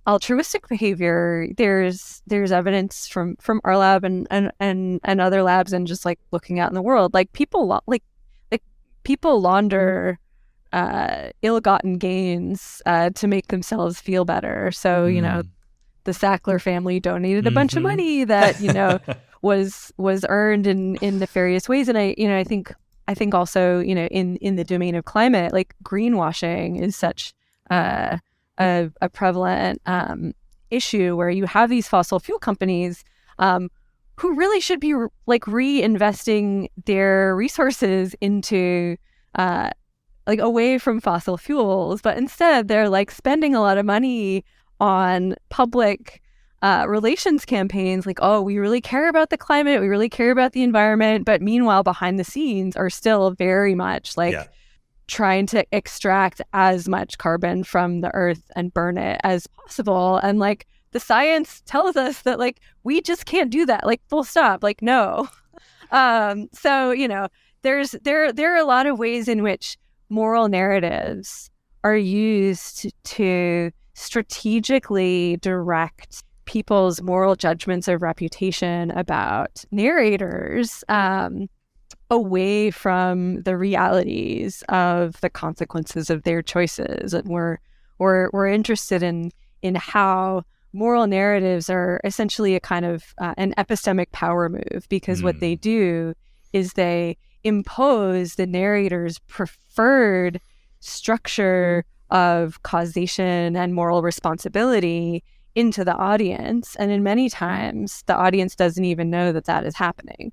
altruistic behavior, there's evidence from our lab and other labs and just like looking out in the world, like people launder ill-gotten gains to make themselves feel better. So the Sackler family donated a bunch of money that was earned in nefarious ways, and I think also, in the domain of climate, like greenwashing is such a prevalent issue where you have these fossil fuel companies who really should be like reinvesting their resources into like away from fossil fuels, but instead they're like spending a lot of money on public relations campaigns like, oh, we really care about the climate, we really care about the environment, but meanwhile behind the scenes are still very much like trying to extract as much carbon from the earth and burn it as possible. And like the science tells us that like we just can't do that, like full stop, like no. So there are a lot of ways in which moral narratives are used to strategically direct people's moral judgments of reputation about narrators away from the realities of the consequences of their choices. And we're interested in how moral narratives are essentially a kind of an epistemic power move, because what they do is they impose the narrator's preferred structure of causation and moral responsibility into the audience. And in many times, the audience doesn't even know that is happening.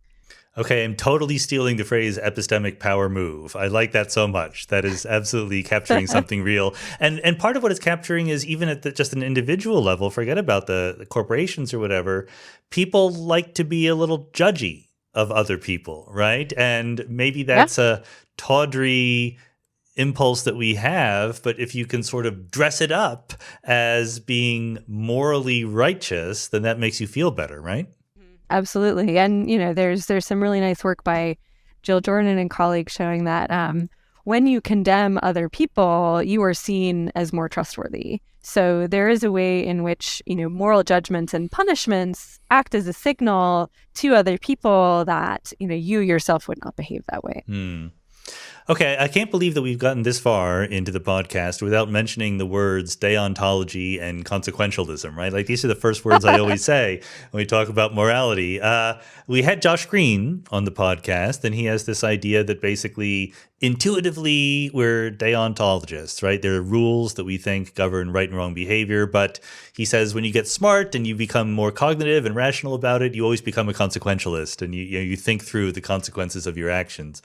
Okay, I'm totally stealing the phrase epistemic power move. I like that so much. That is absolutely capturing something real. And part of what it's capturing is even at just an individual level, forget about the corporations or whatever, people like to be a little judgy of other people, right? And maybe that's a tawdry impulse that we have, but if you can sort of dress it up as being morally righteous, then that makes you feel better, right? Absolutely. And, there's some really nice work by Jill Jordan and colleagues showing that when you condemn other people, you are seen as more trustworthy. So there is a way in which, moral judgments and punishments act as a signal to other people that, you yourself would not behave that way. Okay, I can't believe that we've gotten this far into the podcast without mentioning the words deontology and consequentialism, right? Like these are the first words I always say when we talk about morality. We had Josh Green on the podcast, and he has this idea that basically intuitively we're deontologists, right? There are rules that we think govern right and wrong behavior, but he says when you get smart and you become more cognitive and rational about it, you always become a consequentialist, and you think through the consequences of your actions.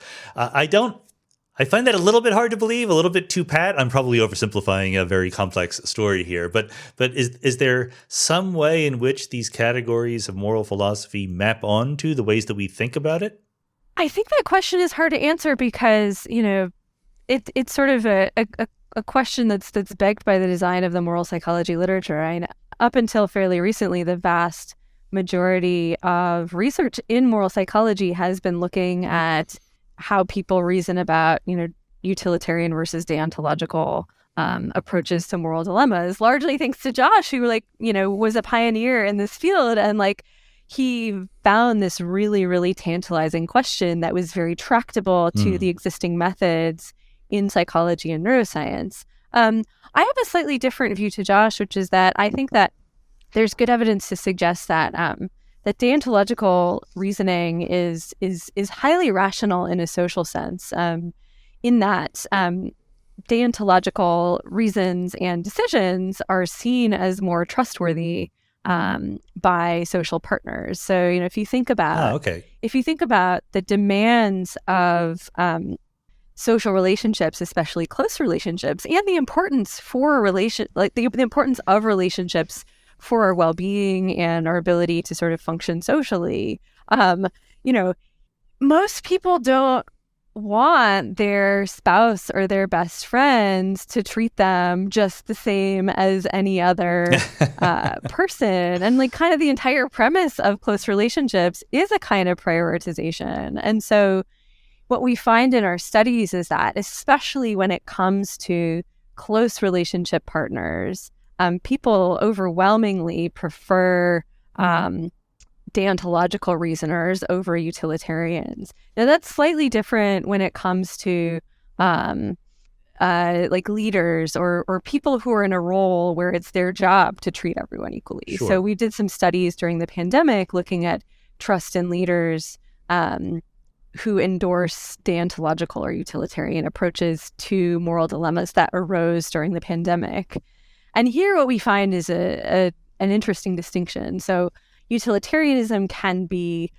I find that a little bit hard to believe, a little bit too pat. I'm probably oversimplifying a very complex story here, but is there some way in which these categories of moral philosophy map onto the ways that we think about it? I think that question is hard to answer because, it's sort of a question that's begged by the design of the moral psychology literature. Up until fairly recently, the vast majority of research in moral psychology has been looking at how people reason about, utilitarian versus deontological approaches to moral dilemmas, largely thanks to Josh, who was a pioneer in this field. And he found this really, really tantalizing question that was very tractable to the existing methods in psychology and neuroscience. I have a slightly different view to Josh, which is that I think that there's good evidence to suggest that that deontological reasoning is highly rational in a social sense. In that deontological reasons and decisions are seen as more trustworthy by social partners. So, if you think about the demands of social relationships, especially close relationships, and the importance for the importance of relationships for our well-being and our ability to sort of function socially, most people don't want their spouse or their best friends to treat them just the same as any other person. And kind of the entire premise of close relationships is a kind of prioritization. And so what we find in our studies is that, especially when it comes to close relationship partners, people overwhelmingly prefer deontological reasoners over utilitarians. Now, that's slightly different when it comes to leaders or people who are in a role where it's their job to treat everyone equally. Sure. So we did some studies during the pandemic looking at trust in leaders who endorse deontological or utilitarian approaches to moral dilemmas that arose during the pandemic. And here what we find is an interesting distinction. So utilitarianism can be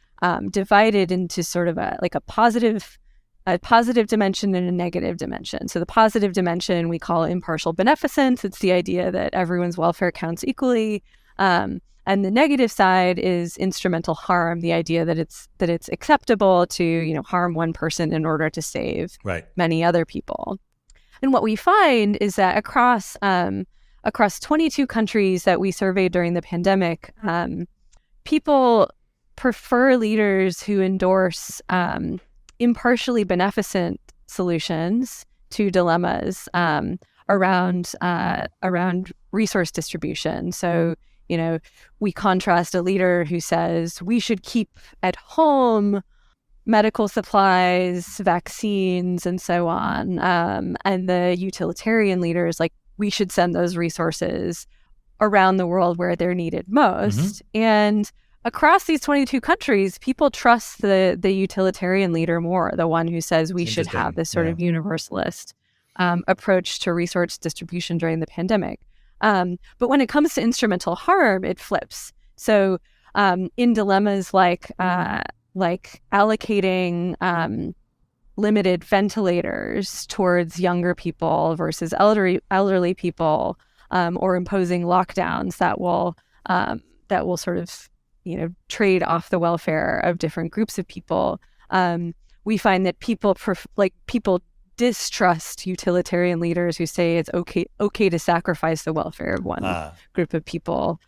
divided into sort of a positive dimension and a negative dimension. So the positive dimension we call impartial beneficence. It's the idea that everyone's welfare counts equally. And the negative side is instrumental harm, the idea that it's acceptable to harm one person in order to save many other people. And what we find is that across 22 countries that we surveyed during the pandemic, people prefer leaders who endorse impartially beneficent solutions to dilemmas around resource distribution. So, we contrast a leader who says we should keep at home medical supplies, vaccines, and so on. And the utilitarian leaders, we should send those resources around the world where they're needed most. Mm-hmm. And across these 22 countries, people trust the utilitarian leader more, the one who says we should have this sort of universalist approach to resource distribution during the pandemic. But when it comes to instrumental harm, it flips. So in dilemmas like allocating limited ventilators towards younger people versus elderly people, or imposing lockdowns that will sort of trade off the welfare of different groups of people, we find that people distrust utilitarian leaders who say it's okay to sacrifice the welfare of one group of people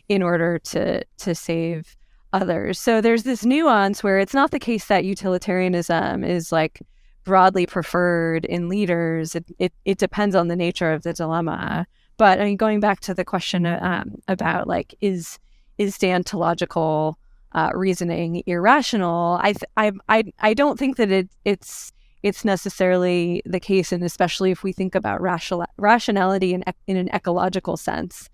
in order to save others. So there's this nuance where it's not the case that utilitarianism is broadly preferred in leaders. It depends on the nature of the dilemma. But going back to the question about is deontological reasoning irrational, I don't think that it's necessarily the case, and especially if we think about rationality in an ecological sense.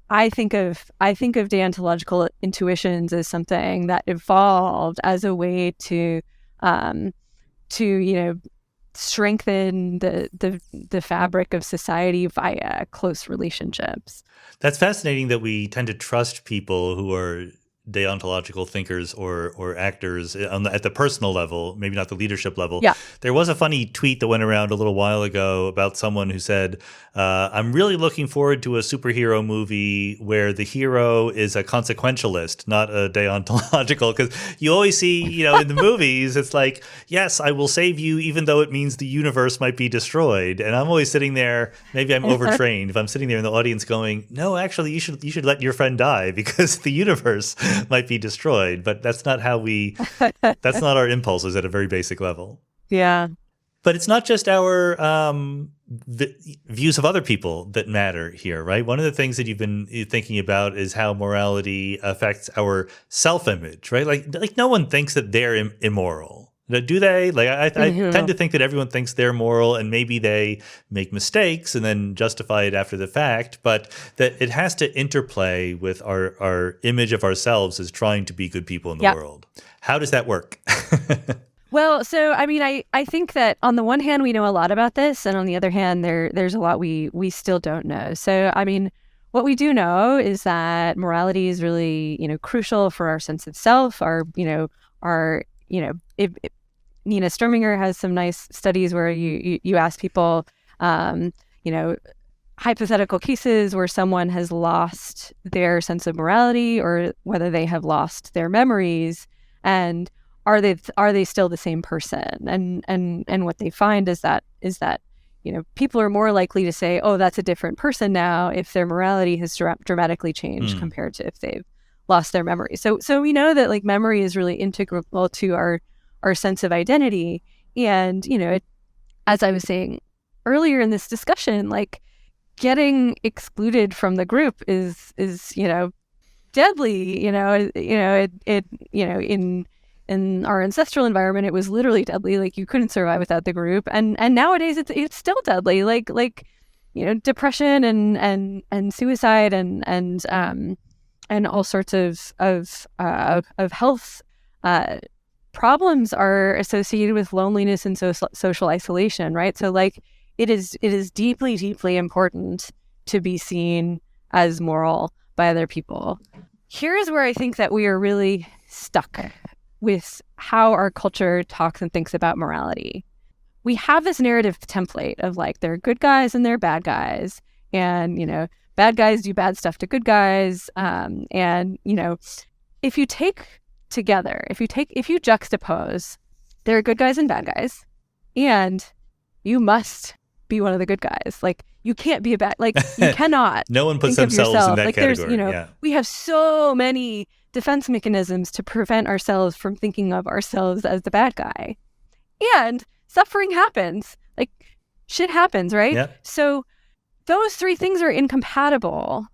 I think of deontological intuitions as something that evolved as a way to strengthen the fabric of society via close relationships. That's fascinating that we tend to trust people who are deontological thinkers or actors at the personal level, maybe not the leadership level. Yeah. There was a funny tweet that went around a little while ago about someone who said, I'm really looking forward to a superhero movie where the hero is a consequentialist, not a deontological. Because you always see, in the movies, it's like, yes, I will save you even though it means the universe might be destroyed. And I'm always sitting there, maybe I'm overtrained, if I'm sitting there in the audience going, no, actually, you should let your friend die because the universe might be destroyed. But that's not that's not our impulses at a very basic level. Yeah. But it's not just our views of other people that matter here, right? One of the things that you've been thinking about is how morality affects our self-image, right? Like no one thinks that they're immoral. Do they? Like, I Mhm. tend to think that everyone thinks they're moral, and maybe they make mistakes and then justify it after the fact, but that it has to interplay with our image of ourselves as trying to be good people in the Yep. world. How does that work? Well, so I mean, I think that on the one hand we know a lot about this, and on the other hand there's a lot we still don't know. So I mean, what we do know is that morality is really, crucial for our sense of self, our if Nina Sturminger has some nice studies where you ask people, you know, hypothetical cases where someone has lost their sense of morality or whether they have lost their memories, and are they still the same person? And what they find is that people are more likely to say, oh, that's a different person now if their morality has dramatically changed compared to if they've lost their memory. So we know that like memory is really integral to our sense of identity. And as I was saying earlier in this discussion, like getting excluded from the group is deadly. In our ancestral environment, it was literally deadly. Like you couldn't survive without the group, and nowadays it's still deadly. Like depression and suicide and all sorts of health problems are associated with loneliness and social isolation, right? So like it is deeply, deeply important to be seen as moral by other people. Here's where I think that we are really stuck with how our culture talks and thinks about morality. We have this narrative template of like there are good guys and there are bad guys, and bad guys do bad stuff to good guys, and if you juxtapose, there are good guys and bad guys, and you must be one of the good guys. Like you can't be a bad, like you cannot. No one puts think of themselves yourself. in that like category. There's, we have so many defense mechanisms to prevent ourselves from thinking of ourselves as the bad guy. And suffering happens. Like shit happens, right? Yeah. So those three things are incompatible,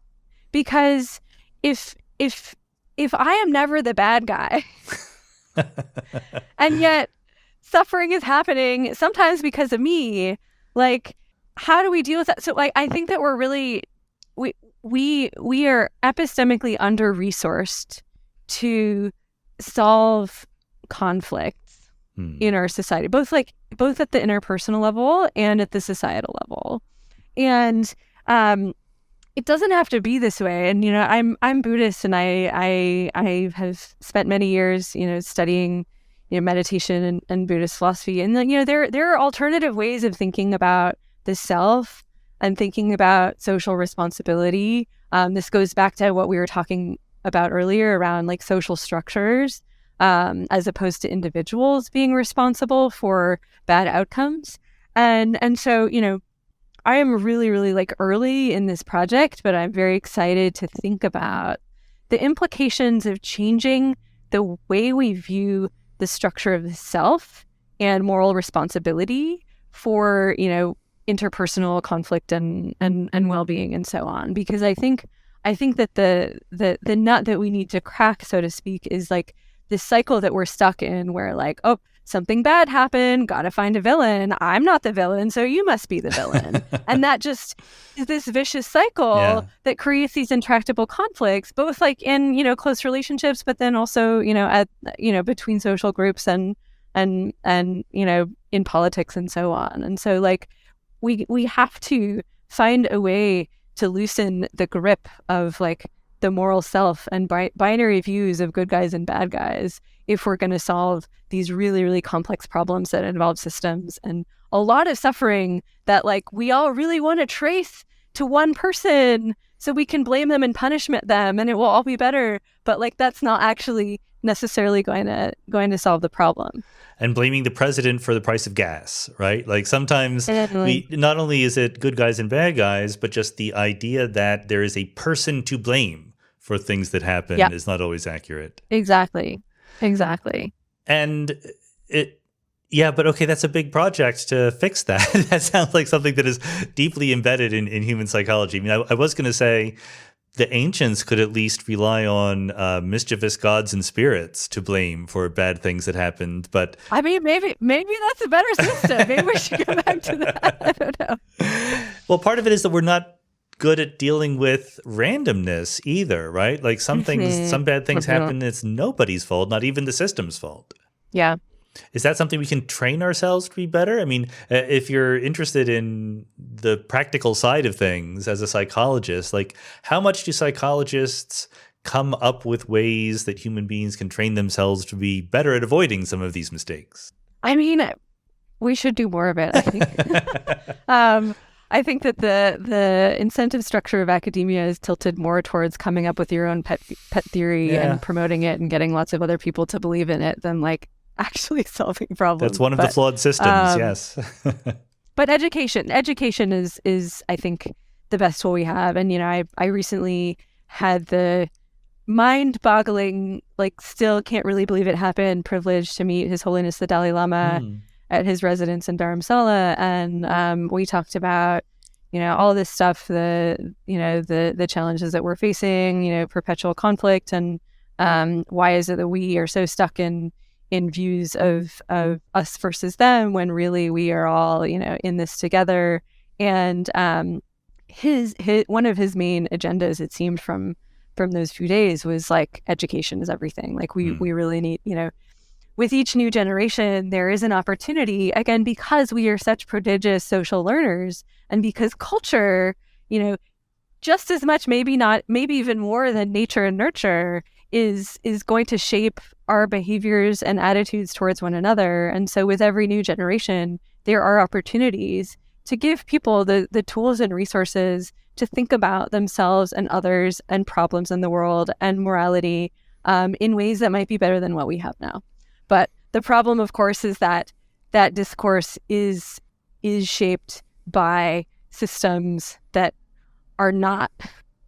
because if I am never the bad guy and yet suffering is happening sometimes because of me, like how do we deal with that? So like I think that we're really we are epistemically under-resourced to solve conflicts in our society, both at the interpersonal level and at the societal level. And it doesn't have to be this way. And I'm Buddhist, and I have spent many years studying meditation and Buddhist philosophy. And there are alternative ways of thinking about the self and thinking about social responsibility. This goes back to what we were talking about earlier around like social structures, as opposed to individuals being responsible for bad outcomes. And so, I am really, really like early in this project, but I'm very excited to think about the implications of changing the way we view the structure of the self and moral responsibility for, interpersonal conflict and well-being and so on. Because I think that the nut that we need to crack, so to speak, is like this cycle that we're stuck in where like, oh, something bad happened, gotta find a villain. I'm not the villain, so you must be the villain. And that just is this vicious cycle that creates these intractable conflicts, both like in, close relationships, but then also, at, between social groups and in politics and so on. And so like, we have to find a way to loosen the grip of like the moral self and binary views of good guys and bad guys if we're going to solve these really, really complex problems that involve systems and a lot of suffering that like we all really want to trace to one person so we can blame them and punishment them and it will all be better. But like that's not actually necessarily going to solve the problem. And blaming the president for the price of gas, right? Like sometimes not only is it good guys and bad guys, but just the idea that there is a person to blame for things that happen is not always accurate. Exactly. And but okay, that's a big project to fix that. That sounds like something that is deeply embedded in human psychology. I mean, I was going to say, the ancients could at least rely on mischievous gods and spirits to blame for bad things that happened. But I mean, maybe that's a better system. Maybe we should go back to that. I don't know. Well, part of it is that we're not good at dealing with randomness either, right? Like some bad things happen. It's nobody's fault, not even the system's fault. Yeah. Is that something we can train ourselves to be better? I mean, if you're interested in the practical side of things as a psychologist, like how much do psychologists come up with ways that human beings can train themselves to be better at avoiding some of these mistakes? I mean, we should do more of it, I think. I think that the incentive structure of academia is tilted more towards coming up with your own pet theory and promoting it and getting lots of other people to believe in it than like actually solving problems. That's one of the flawed systems, yes. But education is I think the best tool we have. And I recently had the mind-boggling, like still can't really believe it happened, privilege to meet His Holiness the Dalai Lama at his residence in Dharamsala, and we talked about all this stuff, the challenges that we're facing, perpetual conflict, and why is it that we are so stuck in views of us versus them when really we are all in this together. And his one of his main agendas, it seemed from those few days, was like education is everything. Like we really need, with each new generation, there is an opportunity, again, because we are such prodigious social learners, and because culture, just as much, maybe even more than nature and nurture, is going to shape our behaviors and attitudes towards one another. And so with every new generation, there are opportunities to give people the tools and resources to think about themselves and others and problems in the world and morality in ways that might be better than what we have now. But the problem, of course, is that discourse is shaped by systems that are not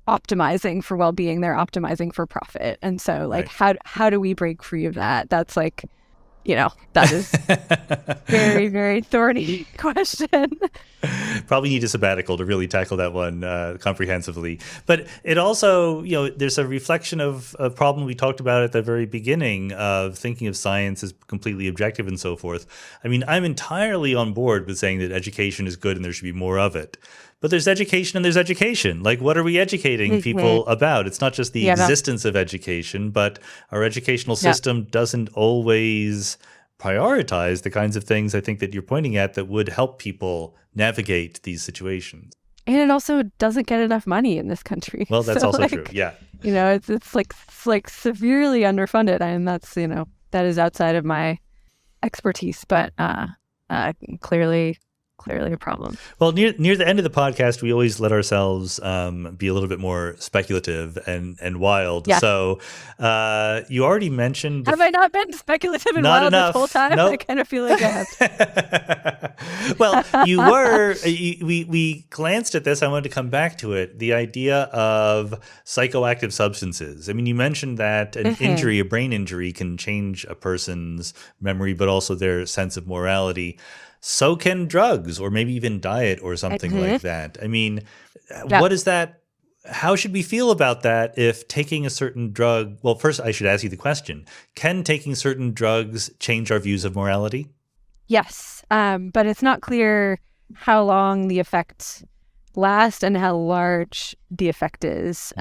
optimizing for well-being. They're optimizing for profit. And so like, how do we break free of that? That's like, that is very, very thorny question. Probably need a sabbatical to really tackle that one comprehensively. But it also, there's a reflection of a problem we talked about at the very beginning of thinking of science as completely objective and so forth. I mean, I'm entirely on board with saying that education is good and there should be more of it. But there's education and there's education. Like, what are we educating people about? It's not just the existence of education, but our educational system doesn't always prioritize the kinds of things I think that you're pointing at that would help people navigate these situations. And it also doesn't get enough money in this country. Well, that's also true. Yeah. It's like severely underfunded, and that's, that is outside of my expertise, but clearly a problem. Well, near the end of the podcast, we always let ourselves be a little bit more speculative and wild. Yeah. So you already mentioned... Have I not been speculative and wild this whole time? Nope. I kind of feel like I have. Well, you were... we glanced at this. I wanted to come back to it. The idea of psychoactive substances. I mean, you mentioned that an injury, a brain injury, can change a person's memory, but also their sense of morality. So can drugs, or maybe even diet or something like that. I mean, what is that? How should we feel about that if taking a certain drug? Well, first, I should ask you the question. Can taking certain drugs change our views of morality? Yes, but it's not clear how long the effect lasts and how large the effect is.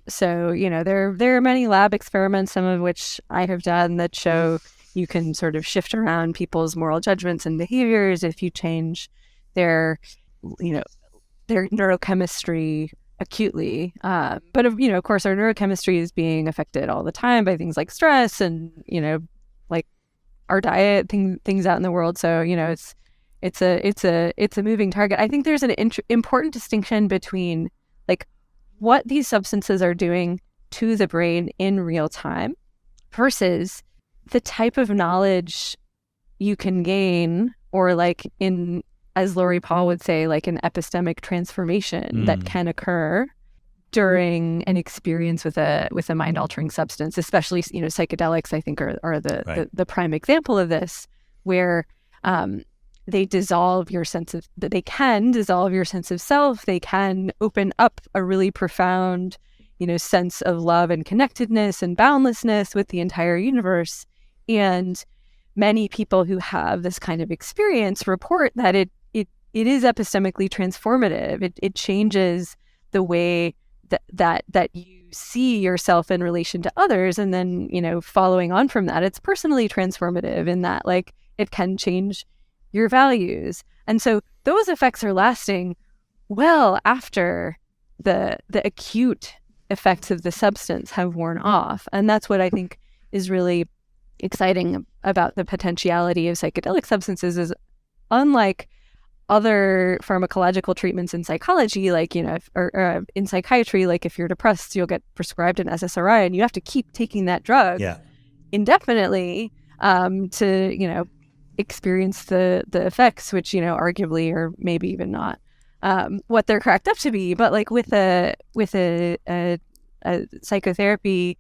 So, there are many lab experiments, some of which I have done, that show you can sort of shift around people's moral judgments and behaviors if you change their neurochemistry acutely. But of course, our neurochemistry is being affected all the time by things like stress and, like our diet, things out in the world. So, it's a moving target. I think there's an important distinction between like what these substances are doing to the brain in real time versus the type of knowledge you can gain, or like as Laurie Paul would say, like an epistemic transformation that can occur during an experience with a mind-altering substance, especially, psychedelics, I think are the prime example of this, where they can dissolve your sense of self. They can open up a really profound sense of love and connectedness and boundlessness with the entire universe. And many people who have this kind of experience report that it is epistemically transformative. It changes the way that you see yourself in relation to others. And then, following on from that, it's personally transformative in that, like, it can change your values. And so those effects are lasting well after the acute effects of the substance have worn off. And that's what I think is really exciting about the potentiality of psychedelic substances, is unlike other pharmacological treatments in psychology, like, or in psychiatry, like if you're depressed, you'll get prescribed an SSRI and you have to keep taking that drug indefinitely to, experience the effects, which, arguably, or maybe even not what they're cracked up to be. But like with a psychotherapy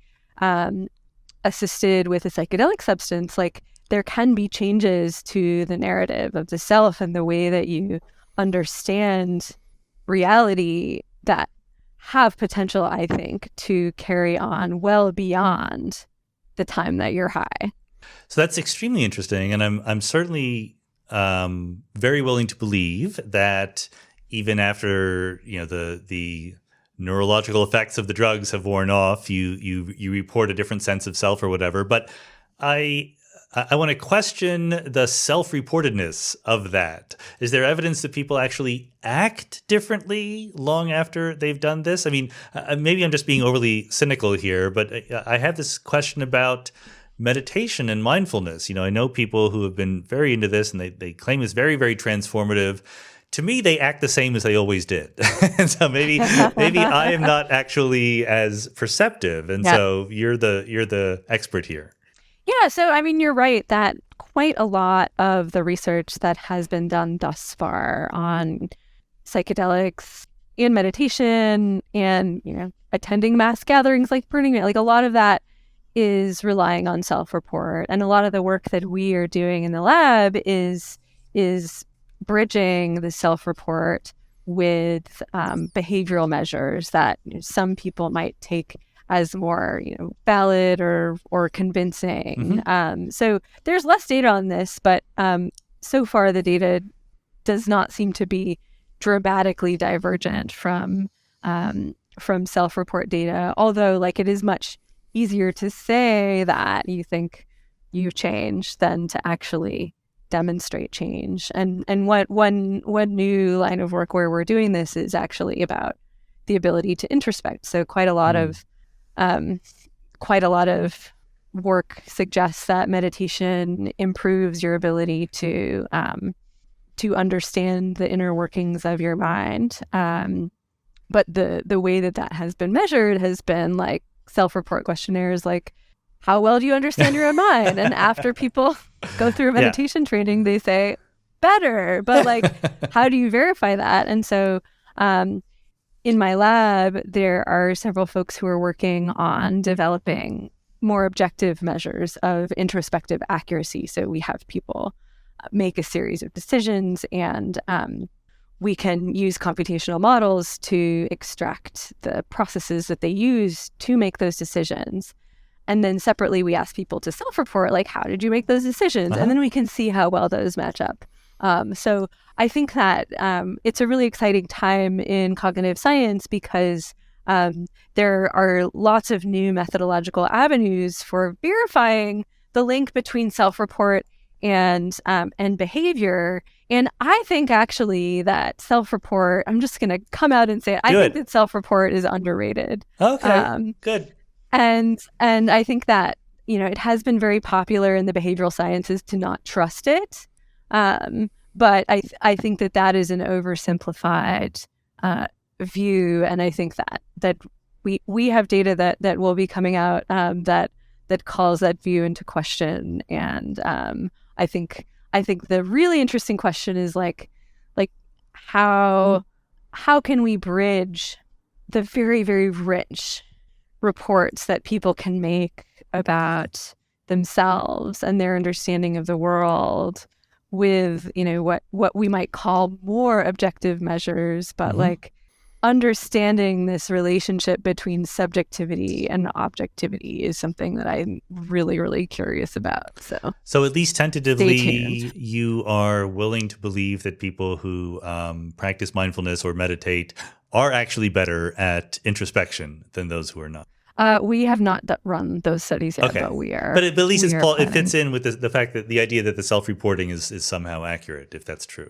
assisted with a psychedelic substance, like, there can be changes to the narrative of the self and the way that you understand reality that have potential, I think, to carry on well beyond the time that you're high. So that's extremely interesting, and I'm certainly very willing to believe that even after the neurological effects of the drugs have worn off, you report a different sense of self or whatever. But I want to question the self-reportedness of that. Is there evidence that people actually act differently long after they've done this? I mean, maybe I'm just being overly cynical here, but I have this question about meditation and mindfulness. I know people who have been very into this, and they claim it's very, very transformative. To me, they act the same as they always did. And so maybe I am not actually as perceptive. And so you're the expert here. Yeah, so I mean, you're right that quite a lot of the research that has been done thus far on psychedelics and meditation and, attending mass gatherings like Burning Man, like a lot of that is relying on self-report. And a lot of the work that we are doing in the lab is bridging the self-report with behavioral measures that some people might take as more, valid or convincing. Mm-hmm. So there's less data on this, but so far the data does not seem to be dramatically divergent from self-report data. Although, like, it is much easier to say that you think you've changed than to actually demonstrate change. And what one new line of work where we're doing this is actually about the ability to introspect. So quite a lot of work suggests that meditation improves your ability to understand the inner workings of your mind. But the way that has been measured has been like self-report questionnaires, like, how well do you understand your own mind? And after people go through meditation training, they say better. But like, how do you verify that? And so in my lab, there are several folks who are working on developing more objective measures of introspective accuracy. So we have people make a series of decisions, and we can use computational models to extract the processes that they use to make those decisions. And then separately, we ask people to self-report, like, how did you make those decisions? Uh-huh. And then we can see how well those match up. So I think that it's a really exciting time in cognitive science because there are lots of new methodological avenues for verifying the link between self-report and behavior. And I think actually that self-report, I'm just going to come out and say it, I think that self-report is underrated. Okay, good. And I think that, it has been very popular in the behavioral sciences to not trust it. But I think that is an oversimplified view. And I think that we have data that will be coming out that calls that view into question. And I think the really interesting question is like how can we bridge the very, very rich reports that people can make about themselves and their understanding of the world with, what we might call more objective measures, but like understanding this relationship between subjectivity and objectivity is something that I'm really, really curious about. So at least tentatively, stay tuned. you are willing to believe that people who practice mindfulness or meditate are actually better at introspection than those who are not. We have not run those studies yet, Okay. but we are. But at least it fits planning. in with the fact that the idea that the self-reporting is somehow accurate, if that's true.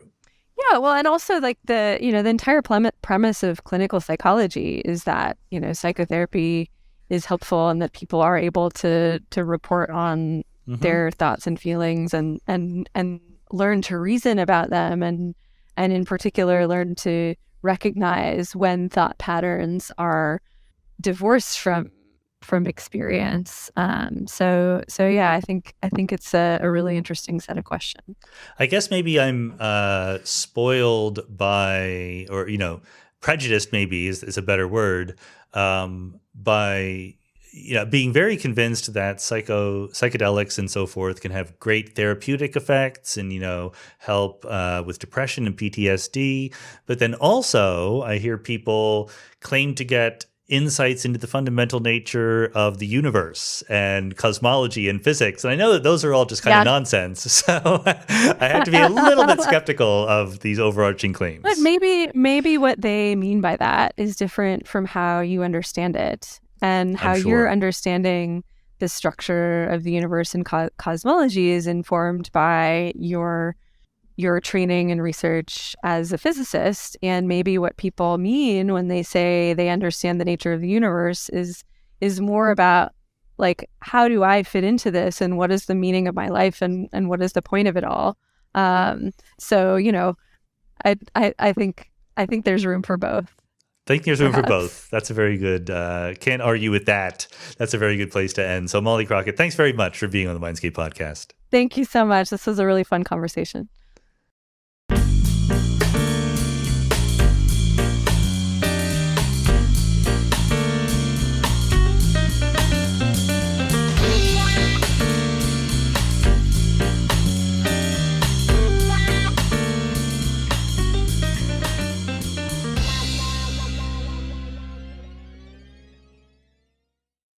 Yeah, well, and also like the entire premise of clinical psychology is that, psychotherapy is helpful and that people are able to report on their thoughts and feelings and learn to reason about them and in particular learn to recognize when thought patterns are divorced from experience. So yeah, I think it's a really interesting set of questions. I guess maybe I'm spoiled by, or prejudiced maybe is a better word, by being very convinced that psychedelics and so forth can have great therapeutic effects and help with depression and PTSD. But then also I hear people claim to get insights into the fundamental nature of the universe and cosmology and physics. And I know that those are all just kind of nonsense. So I have to be a little bit skeptical of these overarching claims. But maybe what they mean by that is different from how you understand it and how you're understanding the structure of the universe and cosmology is informed by your training and research as a physicist. And maybe what people mean when they say they understand the nature of the universe is more about like, how do I fit into this and what is the meaning of my life and what is the point of it all? So, I think there's room for both. I think there's room for both. That's a very good, can't argue with that. That's a very good place to end. So Molly Crockett, thanks very much for being on the Mindscape podcast. Thank you so much. This was a really fun conversation.